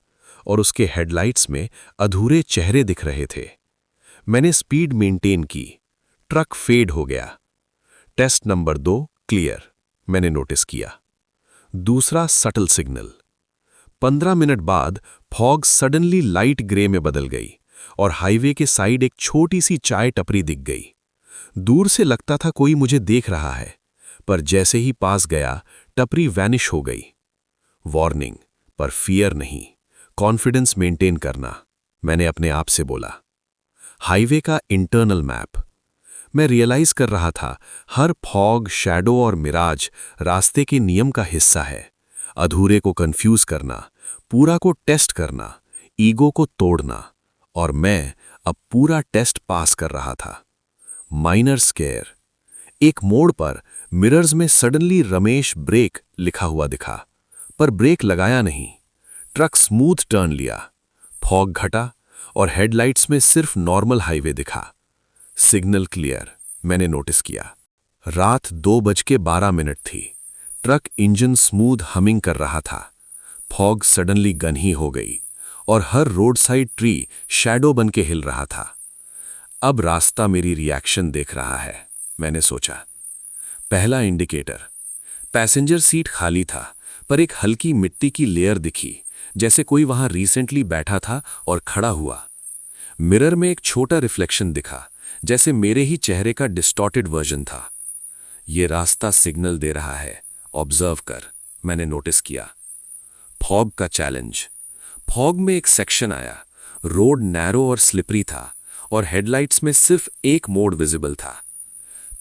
और उसके हेडलाइट्स में अधूरे चेहरे दिख रहे थे। मैंने स्पीड मेंटेन की। ट्रक फेड हो गया। टेस्ट नंबर 2 क्लियर, मैंने नोटिस किया। दूसरा सटल सिग्नल। 15 मिनट बाद फॉग सडनली लाइट ग्रे में बदल गई और हाईवे के साइड एक छोटी सी चाय टपरी दिख गई। दूर से लगता था कोई मुझे देख रहा है, पर जैसे ही पास गया टपरी वैनिश हो गई। वार्निंग, पर फियर नहीं, कॉन्फिडेंस मेंटेन करना, मैंने अपने आप से बोला। हाईवे का इंटरनल मैप। मैं रियलाइज कर रहा था, हर फॉग, शैडो और मिराज रास्ते के नियम का हिस्सा है। अधूरे को कंफ्यूज करना, पूरा को टेस्ट करना, ईगो को तोड़ना, और मैं अब पूरा टेस्ट पास कर रहा था। Minor square. एक मोड़ पर मिरर्स में सडनली रमेश ब्रेक लिखा हुआ दिखा, पर ब्रेक लगाया नहीं। ट्रक स्मूथ टर्न लिया। फॉग घटा और हेडलाइट्स में सिर्फ नॉर्मल हाईवे दिखा। सिग्नल क्लियर, मैंने नोटिस किया। रात 2:12 थी। ट्रक इंजन स्मूथ हमिंग कर रहा था। फॉग सडनली गन्ही हो गई और हर रोड साइड ट्री शैडो बन के हिल रहा था। अब रास्ता मेरी रिएक्शन देख रहा है, मैंने सोचा। पहला इंडिकेटर। पैसेंजर सीट खाली था, पर एक हल्की मिट्टी की लेयर दिखी, जैसे कोई वहां रिसेंटली बैठा था और खड़ा हुआ। मिरर में एक छोटा रिफ्लेक्शन दिखा, जैसे मेरे ही चेहरे का डिस्टॉर्टेड वर्जन था। ये रास्ता सिग्नल दे रहा है, ऑब्जर्व कर, मैंने नोटिस किया। फॉग का चैलेंज। फॉग में एक सेक्शन आया। रोड नैरो और स्लिपरी था और हेडलाइट्स में सिर्फ एक मोड विजिबल था।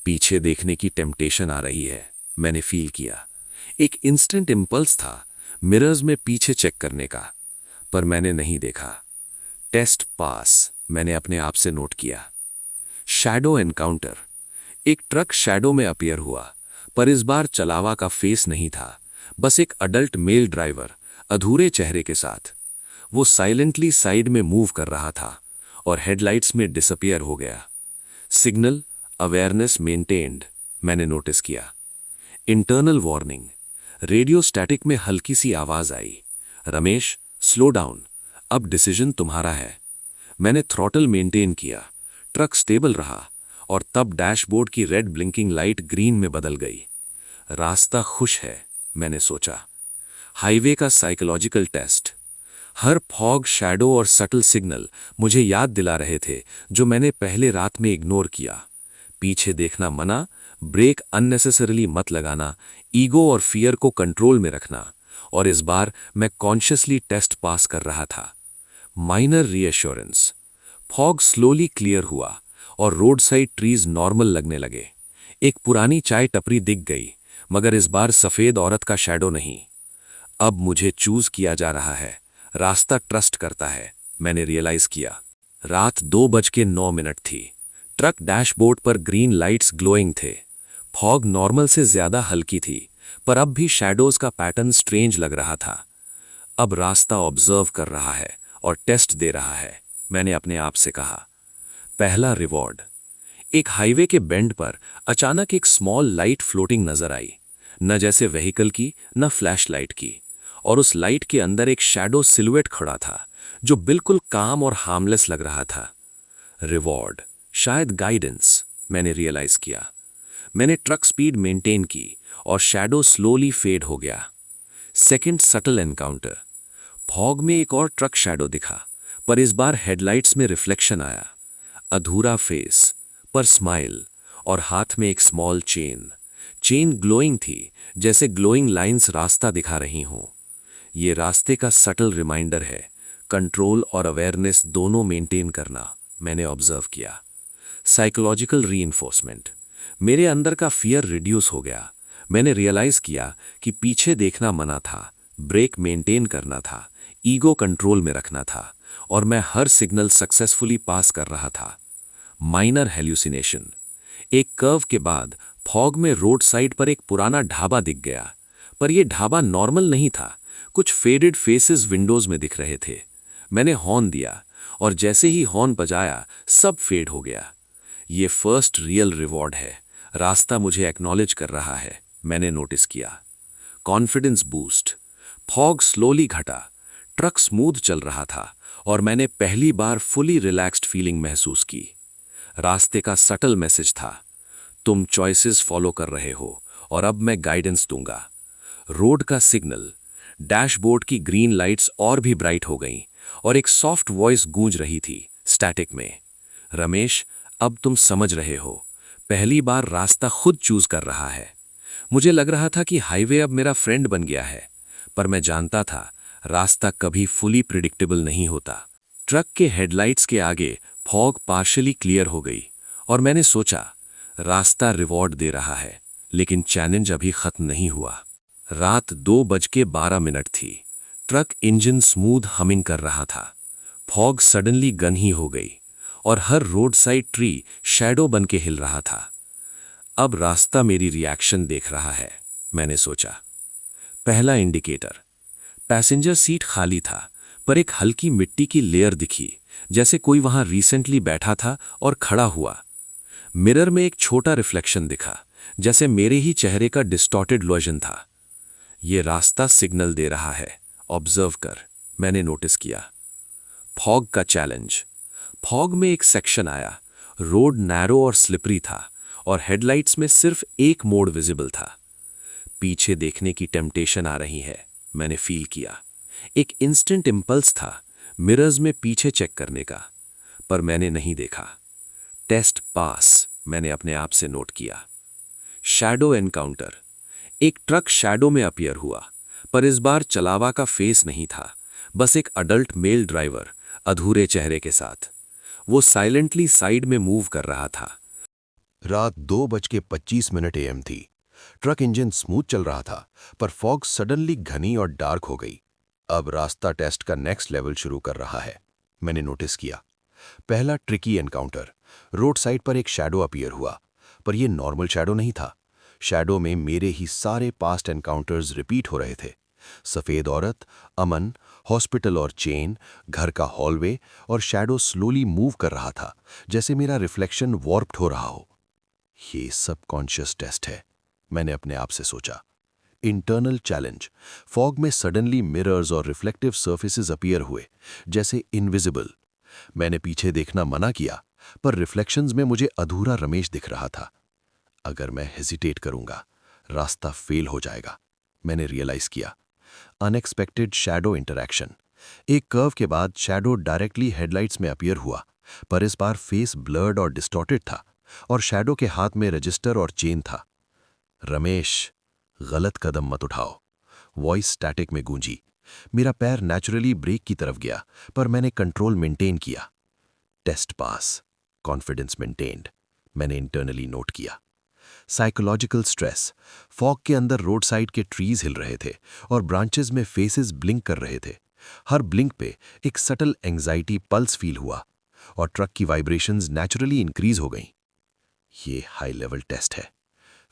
पीछे देखने की टेम्पटेशन आ रही है, मैंने फील किया। एक इंस्टेंट इंपल्स था मिरर्स में पीछे चेक करने का, पर मैंने नहीं देखा। टेस्ट पास, मैंने अपने आप से नोट किया। Shadow encounter. एक ट्रक शैडो में अपीयर हुआ, पर इस बार चलावा का फेस नहीं था, बस एक अडल्ट मेल ड्राइवर अधूरे चेहरे के साथ। वो साइलेंटली साइड में मूव कर रहा था और हेडलाइट्स में डिसअपियर हो गया। सिग्नल अवेयरनेस मेंटेन्ड, मैंने नोटिस किया। Internal warning. रेडियो स्टैटिक में हल्की सी आवाज आई, रमेश स्लो डाउन, अब डिसीजन तुम्हारा है। मैंने थ्रॉटल मेंटेन किया। ट्रक स्टेबल रहा और तब डैशबोर्ड की रेड ब्लिंकिंग लाइट ग्रीन में बदल गई। रास्ता खुश है, मैंने सोचा। हाईवे का साइकोलॉजिकल टेस्ट। हर फॉग, शैडो और सटल सिग्नल मुझे याद दिला रहे थे जो मैंने पहले रात में इग्नोर किया। पीछे देखना मना, ब्रेक अननेसेसरीली मत लगाना, ईगो और फियर को कंट्रोल में रखना, और इस बार मैं कॉन्शियसली टेस्ट पास कर रहा था। Minor reassurance. Fog slowly clear हुआ और रोड साइड ट्रीज नॉर्मल लगने लगे। एक पुरानी चाय टपरी दिख गई, मगर इस बार सफेद औरत का शैडो नहीं। अब मुझे चूज किया जा रहा है, रास्ता ट्रस्ट करता है, मैंने रियलाइज किया। रात 2:09 थी। ट्रक डैशबोर्ड पर ग्रीन लाइट्स ग्लोइंग थे। फॉग नॉर्मल से ज्यादा हल्की थी, पर अब भी शैडोज का पैटर्न स्ट्रेंज लग रहा था। अब रास्ता ऑब्जर्व कर रहा है और टेस्ट दे रहा है, मैंने अपने आप से कहा। पहला रिवॉर्ड। एक हाईवे के बेंड पर अचानक एक स्मॉल लाइट फ्लोटिंग नजर आई, न जैसे व्हीकल की न फ्लैश लाइट की, और उस लाइट के अंदर एक शैडो सिलुएट खड़ा था जो बिल्कुल काम और हार्मलेस लग रहा था। रिवॉर्ड, शायद गाइडेंस, मैंने रियलाइज किया। मैंने ट्रक स्पीड मेंटेन की और शैडो स्लोली फेड हो गया। Second subtle encounter. फॉग में एक और ट्रक शैडो दिखा, पर इस बार हेडलाइट्स में रिफ्लेक्शन आया। अधूरा फेस, पर स्माइल, और हाथ में एक स्मॉल चेन। चेन ग्लोइंग थी, जैसे ग्लोइंग लाइंस रास्ता दिखा रही हों। ये रास्ते का सटल रिमाइंडर है, कंट्रोल और अवेयरनेस दोनों मेंटेन करना। मैंने ऑब्जर्व किया। Psychological reinforcement. मेरे अंदर का फियर रिड्यूस हो गया। मैंने रियलाइज किया कि पीछे देखना मना था, ब्रेक मेंटेन करना था, ईगो कंट्रोल में रखना था, और मैं हर सिग्नल सक्सेसफुली पास कर रहा था। Minor hallucination. एक कर्व के बाद फॉग में रोड साइड पर एक पुराना ढाबा दिख गया, पर यह ढाबा नॉर्मल नहीं था। कुछ फेडेड फेसेस विंडोज में दिख रहे थे। मैंने हॉर्न दिया, और जैसे ही हॉर्न बजाया सब फेड हो गया। ये फर्स्ट रियल रिवॉर्ड है। रास्ता मुझे एक्नॉलेज कर रहा है, मैंने नोटिस किया। Confidence boost. फॉग स्लोली घटा, ट्रक स्मूथ चल रहा था, और मैंने पहली बार फुली रिलैक्स्ड फीलिंग महसूस की। रास्ते का सटल मैसेज था, तुम चॉइसेस फॉलो कर रहे हो, और अब मैं गाइडेंस दूंगा। रोड का सिग्नल, डैशबोर्ड की ग्रीन लाइट्स और भी ब्राइट हो गईं, और एक सॉफ्ट वॉइस गूंज रही थी स्टैटिक में, रमेश, अब तुम समझ रहे हो, पहली बार रास्ता खुद चूज कर रहा है। मुझे लग रहा था कि हाईवे अब मेरा फ्रेंड बन गया है, पर मैं जानता था रास्ता कभी फुली प्रिडिक्टेबल नहीं होता। ट्रक के हेडलाइट्स के आगे फॉग पार्शली क्लियर हो गई, और मैंने सोचा रास्ता रिवॉर्ड दे रहा है, लेकिन चैलेंज अभी खत्म नहीं हुआ। रात 2:12 थी। ट्रक इंजन स्मूथ हमिंग कर रहा था। फॉग सडनली गन्ही हो गई, और हर रोड साइड ट्री शैडो बन के हिल रहा था। अब रास्ता मेरी रिएक्शन देख रहा है, मैंने सोचा। पहला इंडिकेटर, पैसेंजर सीट खाली था, पर एक हल्की मिट्टी की लेयर दिखी, जैसे कोई वहां रिसेंटली बैठा था और खड़ा हुआ। मिरर में एक छोटा रिफ्लेक्शन दिखा, जैसे मेरे ही चेहरे का डिस्टॉर्टेड वर्जन था। यह रास्ता सिग्नल दे रहा है, ऑब्जर्व कर, मैंने नोटिस किया। फॉग का चैलेंज। फॉग में एक सेक्शन आया, रोड नैरो और स्लिपरी था, और हेडलाइट्स में सिर्फ एक मोड विजिबल था। पीछे देखने की टेम्पटेशन आ रही है, मैंने फील किया। एक इंस्टेंट इंपल्स था मिरर्स में पीछे चेक करने का, पर मैंने नहीं देखा। टेस्ट पास, मैंने अपने आप से नोट किया। Shadow encounter. एक ट्रक शैडो में अपीयर हुआ, पर इस बार चलावा का फेस नहीं था, बस एक अडल्ट मेल ड्राइवर अधूरे चेहरे के साथ। वो साइलेंटली साइड में मूव कर रहा था। रात 2:25 AM थी। ट्रक इंजन स्मूथ चल रहा था, पर फॉग सडनली घनी और डार्क हो गई। अब रास्ता टेस्ट का नेक्स्ट लेवल शुरू कर रहा है, मैंने नोटिस किया। पहला ट्रिकी एनकाउंटर। रोड साइड पर एक शैडो अपीयर हुआ, पर यह नॉर्मल शैडो नहीं था। शैडो में मेरे ही सारे पास्ट एनकाउंटर्स रिपीट हो रहे थे। सफ़ेद औरत, अमन, हॉस्पिटल और चेन, घर का हॉलवे, और शैडो स्लोली मूव कर रहा था, जैसे मेरा रिफ्लेक्शन वॉर्प्ड हो रहा हो। ये सबकॉन्शियस टेस्ट है, मैंने अपने आप से सोचा। Internal challenge. फॉग में सडनली मिरर्स और रिफ्लेक्टिव सर्फेसेस अपीयर हुए, जैसे इनविजिबल। मैंने पीछे देखना मना किया, पर रिफ्लेक्शंस में मुझे अधूरा रमेश दिख रहा था। अगर मैं हेजिटेट करूंगा, रास्ता फेल हो जाएगा, मैंने रियलाइज किया। Unexpected shadow interaction. एक कर्व के बाद शैडो डायरेक्टली हेडलाइट्स में अपीयर हुआ, पर इस बार फेस ब्लर्ड और डिस्टॉर्टेड था, और शैडो के हाथ में रजिस्टर और चेन था। रमेश, गलत कदम मत उठाओ, वॉइस स्टैटिक में गूंजी। मेरा पैर नेचुरली ब्रेक की तरफ गया, पर मैंने कंट्रोल मेंटेन किया। टेस्ट पास, कॉन्फिडेंस मेंटेन्ड, मैंने इंटरनली नोट किया। Psychological stress. फॉग के अंदर रोड साइड के ट्रीज हिल रहे थे, और ब्रांचेस में फेसेस ब्लिंक कर रहे थे। हर ब्लिंक पे एक सटल एंग्जाइटी पल्स फील हुआ, और ट्रक की वाइब्रेशंस नेचुरली इंक्रीज हो गईं। ये हाई लेवल टेस्ट है,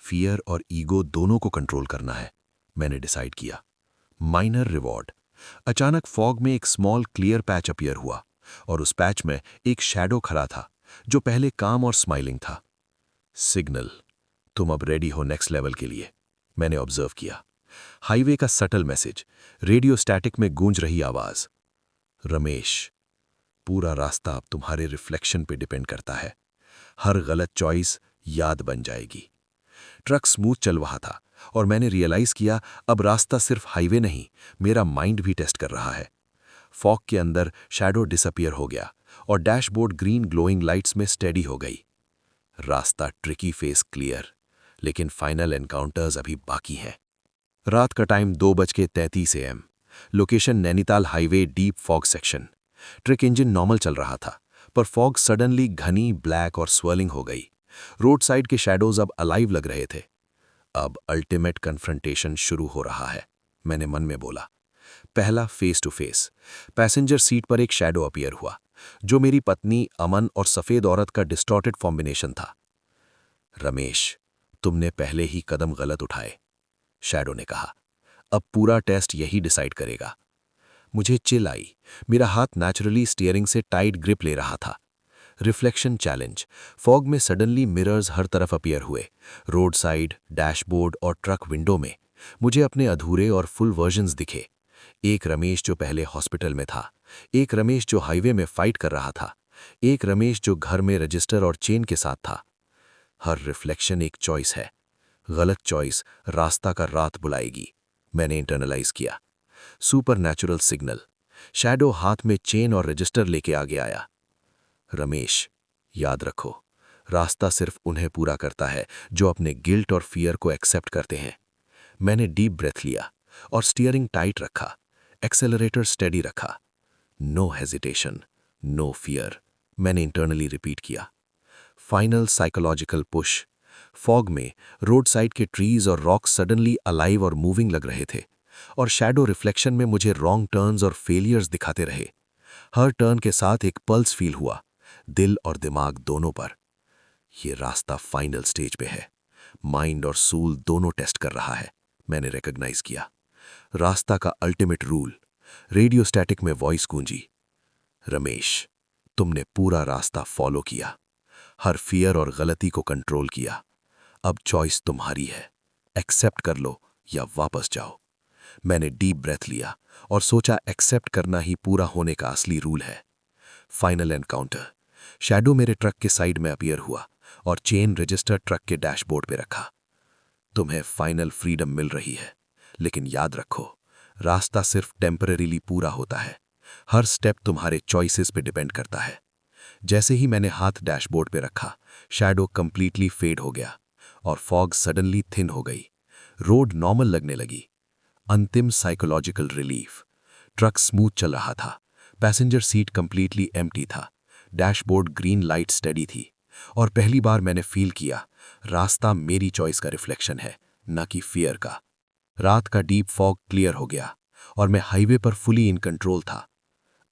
फियर और ईगो दोनों को कंट्रोल करना है, मैंने डिसाइड किया। Minor reward. अचानक फॉग में एक स्मॉल क्लियर पैच अपीयर हुआ, और उस पैच में एक शैडो खड़ा था, जो पहले काम और स्माइलिंग था। सिग्नल, तुम अब रेडी हो नेक्स्ट लेवल के लिए, मैंने ऑब्जर्व किया। हाईवे का सटल मैसेज, रेडियो स्टैटिक में गूंज रही आवाज। रमेश, पूरा रास्ता अब तुम्हारे रिफ्लेक्शन पे डिपेंड करता है। हर गलत चॉइस याद बन जाएगी। ट्रक स्मूथ चल रहा था, और मैंने रियलाइज किया अब रास्ता सिर्फ हाईवे नहीं, मेरा माइंड भी टेस्ट कर रहा है। फॉग के अंदर शैडो डिसअपियर हो गया, और डैशबोर्ड ग्रीन ग्लोइंग लाइट्स में स्टेडी हो गई। रास्ता ट्रिकी, फेस क्लियर, लेकिन फाइनल एनकाउंटर्स अभी बाकी हैं। रात का time 2:33 AM। Location Nainital highway, deep fog section. Trick engine normal चल रहा था, पर फॉग सडनली घनी, ब्लैक और स्वर्लिंग हो गई। रोड साइड के शैडोज अब अलाइव लग रहे थे। अब अल्टीमेट कन्फ्रंटेशन शुरू हो रहा है, मैंने मन में बोला। पहला face to face. Passenger seat पर एक शैडो अपीयर हुआ, जो मेरी पत्नी अमन और सफेद औरत का डिस्टॉर्टेड कॉम्बिनेशन था। रमेश, तुमने पहले ही कदम गलत उठाए, शैडो ने कहा। अब पूरा टेस्ट यही डिसाइड करेगा। मुझे चिल आई। मेरा हाथ नेचुरली स्टीयरिंग से टाइट ग्रिप ले रहा था। Reflection challenge. फॉग में सडनली मिरर्स हर तरफ अपीयर हुए। रोड साइड, डैशबोर्ड और ट्रक विंडो में मुझे अपने अधूरे और फुल वर्जन्स दिखे। एक रमेश जो पहले हॉस्पिटल में था, एक रमेश जो हाईवे में फाइट कर रहा था, एक रमेश जो घर में रजिस्टर और चेन के साथ था। हर रिफ्लेक्शन एक चॉइस है। गलत चॉइस रास्ता का रात बुलाएगी, मैंने इंटरनलाइज किया। Super natural signal. शैडो हाथ में चेन और रजिस्टर लेके आगे आया। रमेश, याद रखो, रास्ता सिर्फ उन्हें पूरा करता है जो अपने गिल्ट और फियर को एक्सेप्ट करते हैं। मैंने डीप ब्रेथ लिया और स्टीयरिंग टाइट रखा, एक्सेलरेटर स्टेडी रखा। नो हेजिटेशन, नो फियर, मैंने इंटरनली रिपीट किया। Final psychological push. फॉग में रोड साइड के ट्रीज और रॉक्स सडनली अलाइव और मूविंग लग रहे थे, और शैडो रिफ्लेक्शन में मुझे रॉन्ग टर्न्स और फेलियर्स दिखाते रहे। हर टर्न के साथ एक पल्स फील हुआ, दिल और दिमाग दोनों पर। ये रास्ता फाइनल स्टेज पे है, माइंड और सूल दोनों टेस्ट कर रहा है, मैंने रिकॉग्नाइज किया। रास्ता का अल्टीमेट रूल। रेडियो स्टैटिक में वॉइस गूंजी। रमेश, तुमने पूरा रास्ता फॉलो किया, हर फियर और गलती को कंट्रोल किया। अब चॉइस तुम्हारी है, एक्सेप्ट कर लो या वापस जाओ। मैंने डीप ब्रेथ लिया और सोचा एक्सेप्ट करना ही पूरा होने का असली रूल है। Final encounter. शैडो मेरे ट्रक के साइड में अपीयर हुआ और चेन रजिस्टर ट्रक के डैशबोर्ड पे रखा। तुम्हें फाइनल फ्रीडम मिल रही है, लेकिन याद रखो, रास्ता सिर्फ टेम्परेरीली पूरा होता है। हर स्टेप तुम्हारे चॉइसेस पे डिपेंड करता है। जैसे ही मैंने हाथ डैशबोर्ड पे रखा, शैडो कंप्लीटली फेड हो गया और फॉग सडनली थिन हो गई। रोड नॉर्मल लगने लगी। अंतिम साइकोलॉजिकल रिलीफ। ट्रक स्मूथ चल रहा था, पैसेंजर सीट कंप्लीटली एम्प्टी था, डैशबोर्ड ग्रीन लाइट स्टेडी थी, और पहली बार मैंने फील किया रास्ता मेरी चॉइस का रिफ्लेक्शन है, न कि फियर का। रात का डीप फॉग क्लियर हो गया और मैं हाईवे पर फुली इन कंट्रोल था।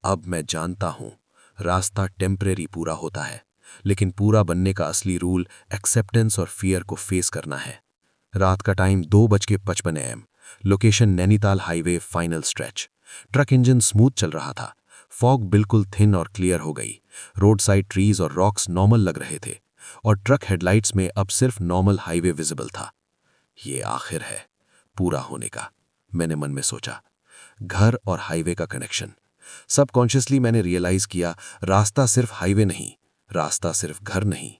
अब मैं जानता हूं, रास्ता टेम्परेरी पूरा होता है, लेकिन पूरा बनने का असली रूल एक्सेप्टेंस और फियर को फेस करना है। रात का time 2:55 AM। Location Nainital highway, final stretch. Truck engine smooth चल रहा था। फॉग बिल्कुल थिन और क्लियर हो गई। रोड साइड ट्रीज और रॉक्स नॉर्मल लग रहे थे, और ट्रक हेडलाइट्स में अब सिर्फ नॉर्मल हाईवे विजिबल था। ये आखिर है पूरा होने का, मैंने मन में सोचा। घर और हाईवे का कनेक्शन। सबकॉन्शियसली मैंने रियलाइज किया, रास्ता सिर्फ हाईवे नहीं, रास्ता सिर्फ घर नहीं,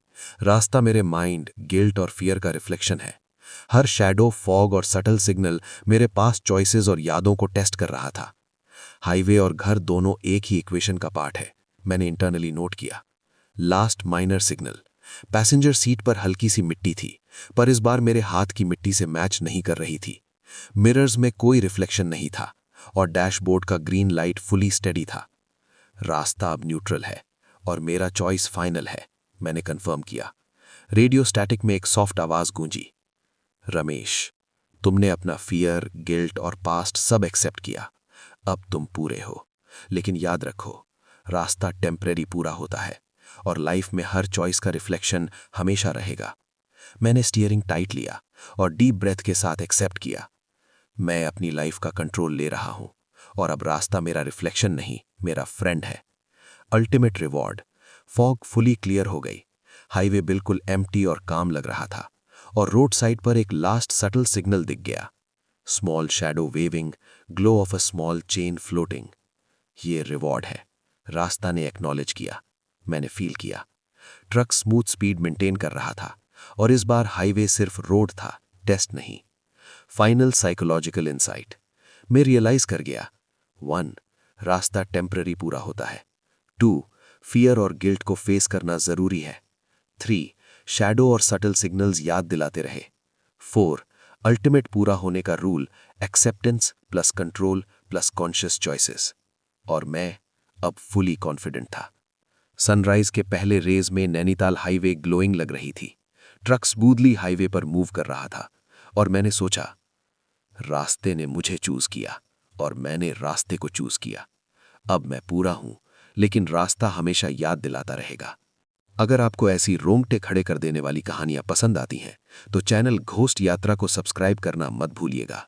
रास्ता मेरे माइंड, गिल्ट और फियर का रिफ्लेक्शन है। हर शैडो, फॉग और सटल सिग्नल मेरे पास चॉइसेस और यादों को टेस्ट कर रहा था। हाईवे और घर दोनों एक ही इक्वेशन का पार्ट है, मैंने इंटरनली नोट किया। Last minor signal. Passenger seat पर हल्की सी मिट्टी थी, पर इस बार मेरे हाथ की मिट्टी से मैच नहीं कर रही थी। मिरर्स में कोई रिफ्लेक्शन नहीं था और डैशबोर्ड का ग्रीन लाइट फुली स्टेडी था। रास्ता अब न्यूट्रल है और मेरा चॉइस फाइनल है, मैंने कंफर्म किया। रेडियो स्टैटिक में एक सॉफ्ट आवाज गूंजी। रमेश, तुमने अपना फियर, गिल्ट और पास्ट सब एक्सेप्ट किया, अब तुम पूरे हो। लेकिन याद रखो, रास्ता टेम्परेरी पूरा होता है और लाइफ में हर चॉइस का रिफ्लेक्शन हमेशा रहेगा। मैंने स्टीयरिंग टाइट लिया और डीप ब्रेथ के साथ एक्सेप्ट किया। मैं अपनी लाइफ का कंट्रोल ले रहा हूं और अब रास्ता मेरा रिफ्लेक्शन नहीं, मेरा फ्रेंड है। Ultimate reward. Fog fully clear हो गई। हाईवे बिल्कुल एम्प्टी और काम लग रहा था, और रोड साइड पर एक लास्ट सटल सिग्नल दिख गया। Small shadow waving, glow of a small chain floating. ये रिवॉर्ड है, रास्ता ने एक्नॉलेज किया, मैंने फील किया। ट्रक स्मूथ स्पीड मेंटेन कर रहा था, और इस बार हाईवे सिर्फ रोड था, टेस्ट नहीं। Final psychological insight. मैं रियलाइज कर गया, 1. रास्ता टेम्पररी पूरा होता है। 2. फियर और गिल्ट को फेस करना जरूरी है। 3. शैडो और सटल सिग्नल्स याद दिलाते रहे। 4 अल्टीमेट पूरा होने का rule, acceptance plus control plus conscious choices. और मैं अब फुली कॉन्फिडेंट था। सनराइज के पहले रेज में नैनीताल हाईवे ग्लोइंग लग रही थी। ट्रक स्मूथली हाईवे पर मूव कर रहा था और मैंने सोचा, रास्ते ने मुझे चूज किया और मैंने रास्ते को चूज किया। अब मैं पूरा हूं, लेकिन रास्ता हमेशा याद दिलाता रहेगा। अगर आपको ऐसी रोंगटे खड़े कर देने वाली कहानियां पसंद आती हैं तो चैनल घोस्ट यात्रा को सब्सक्राइब करना मत भूलिएगा।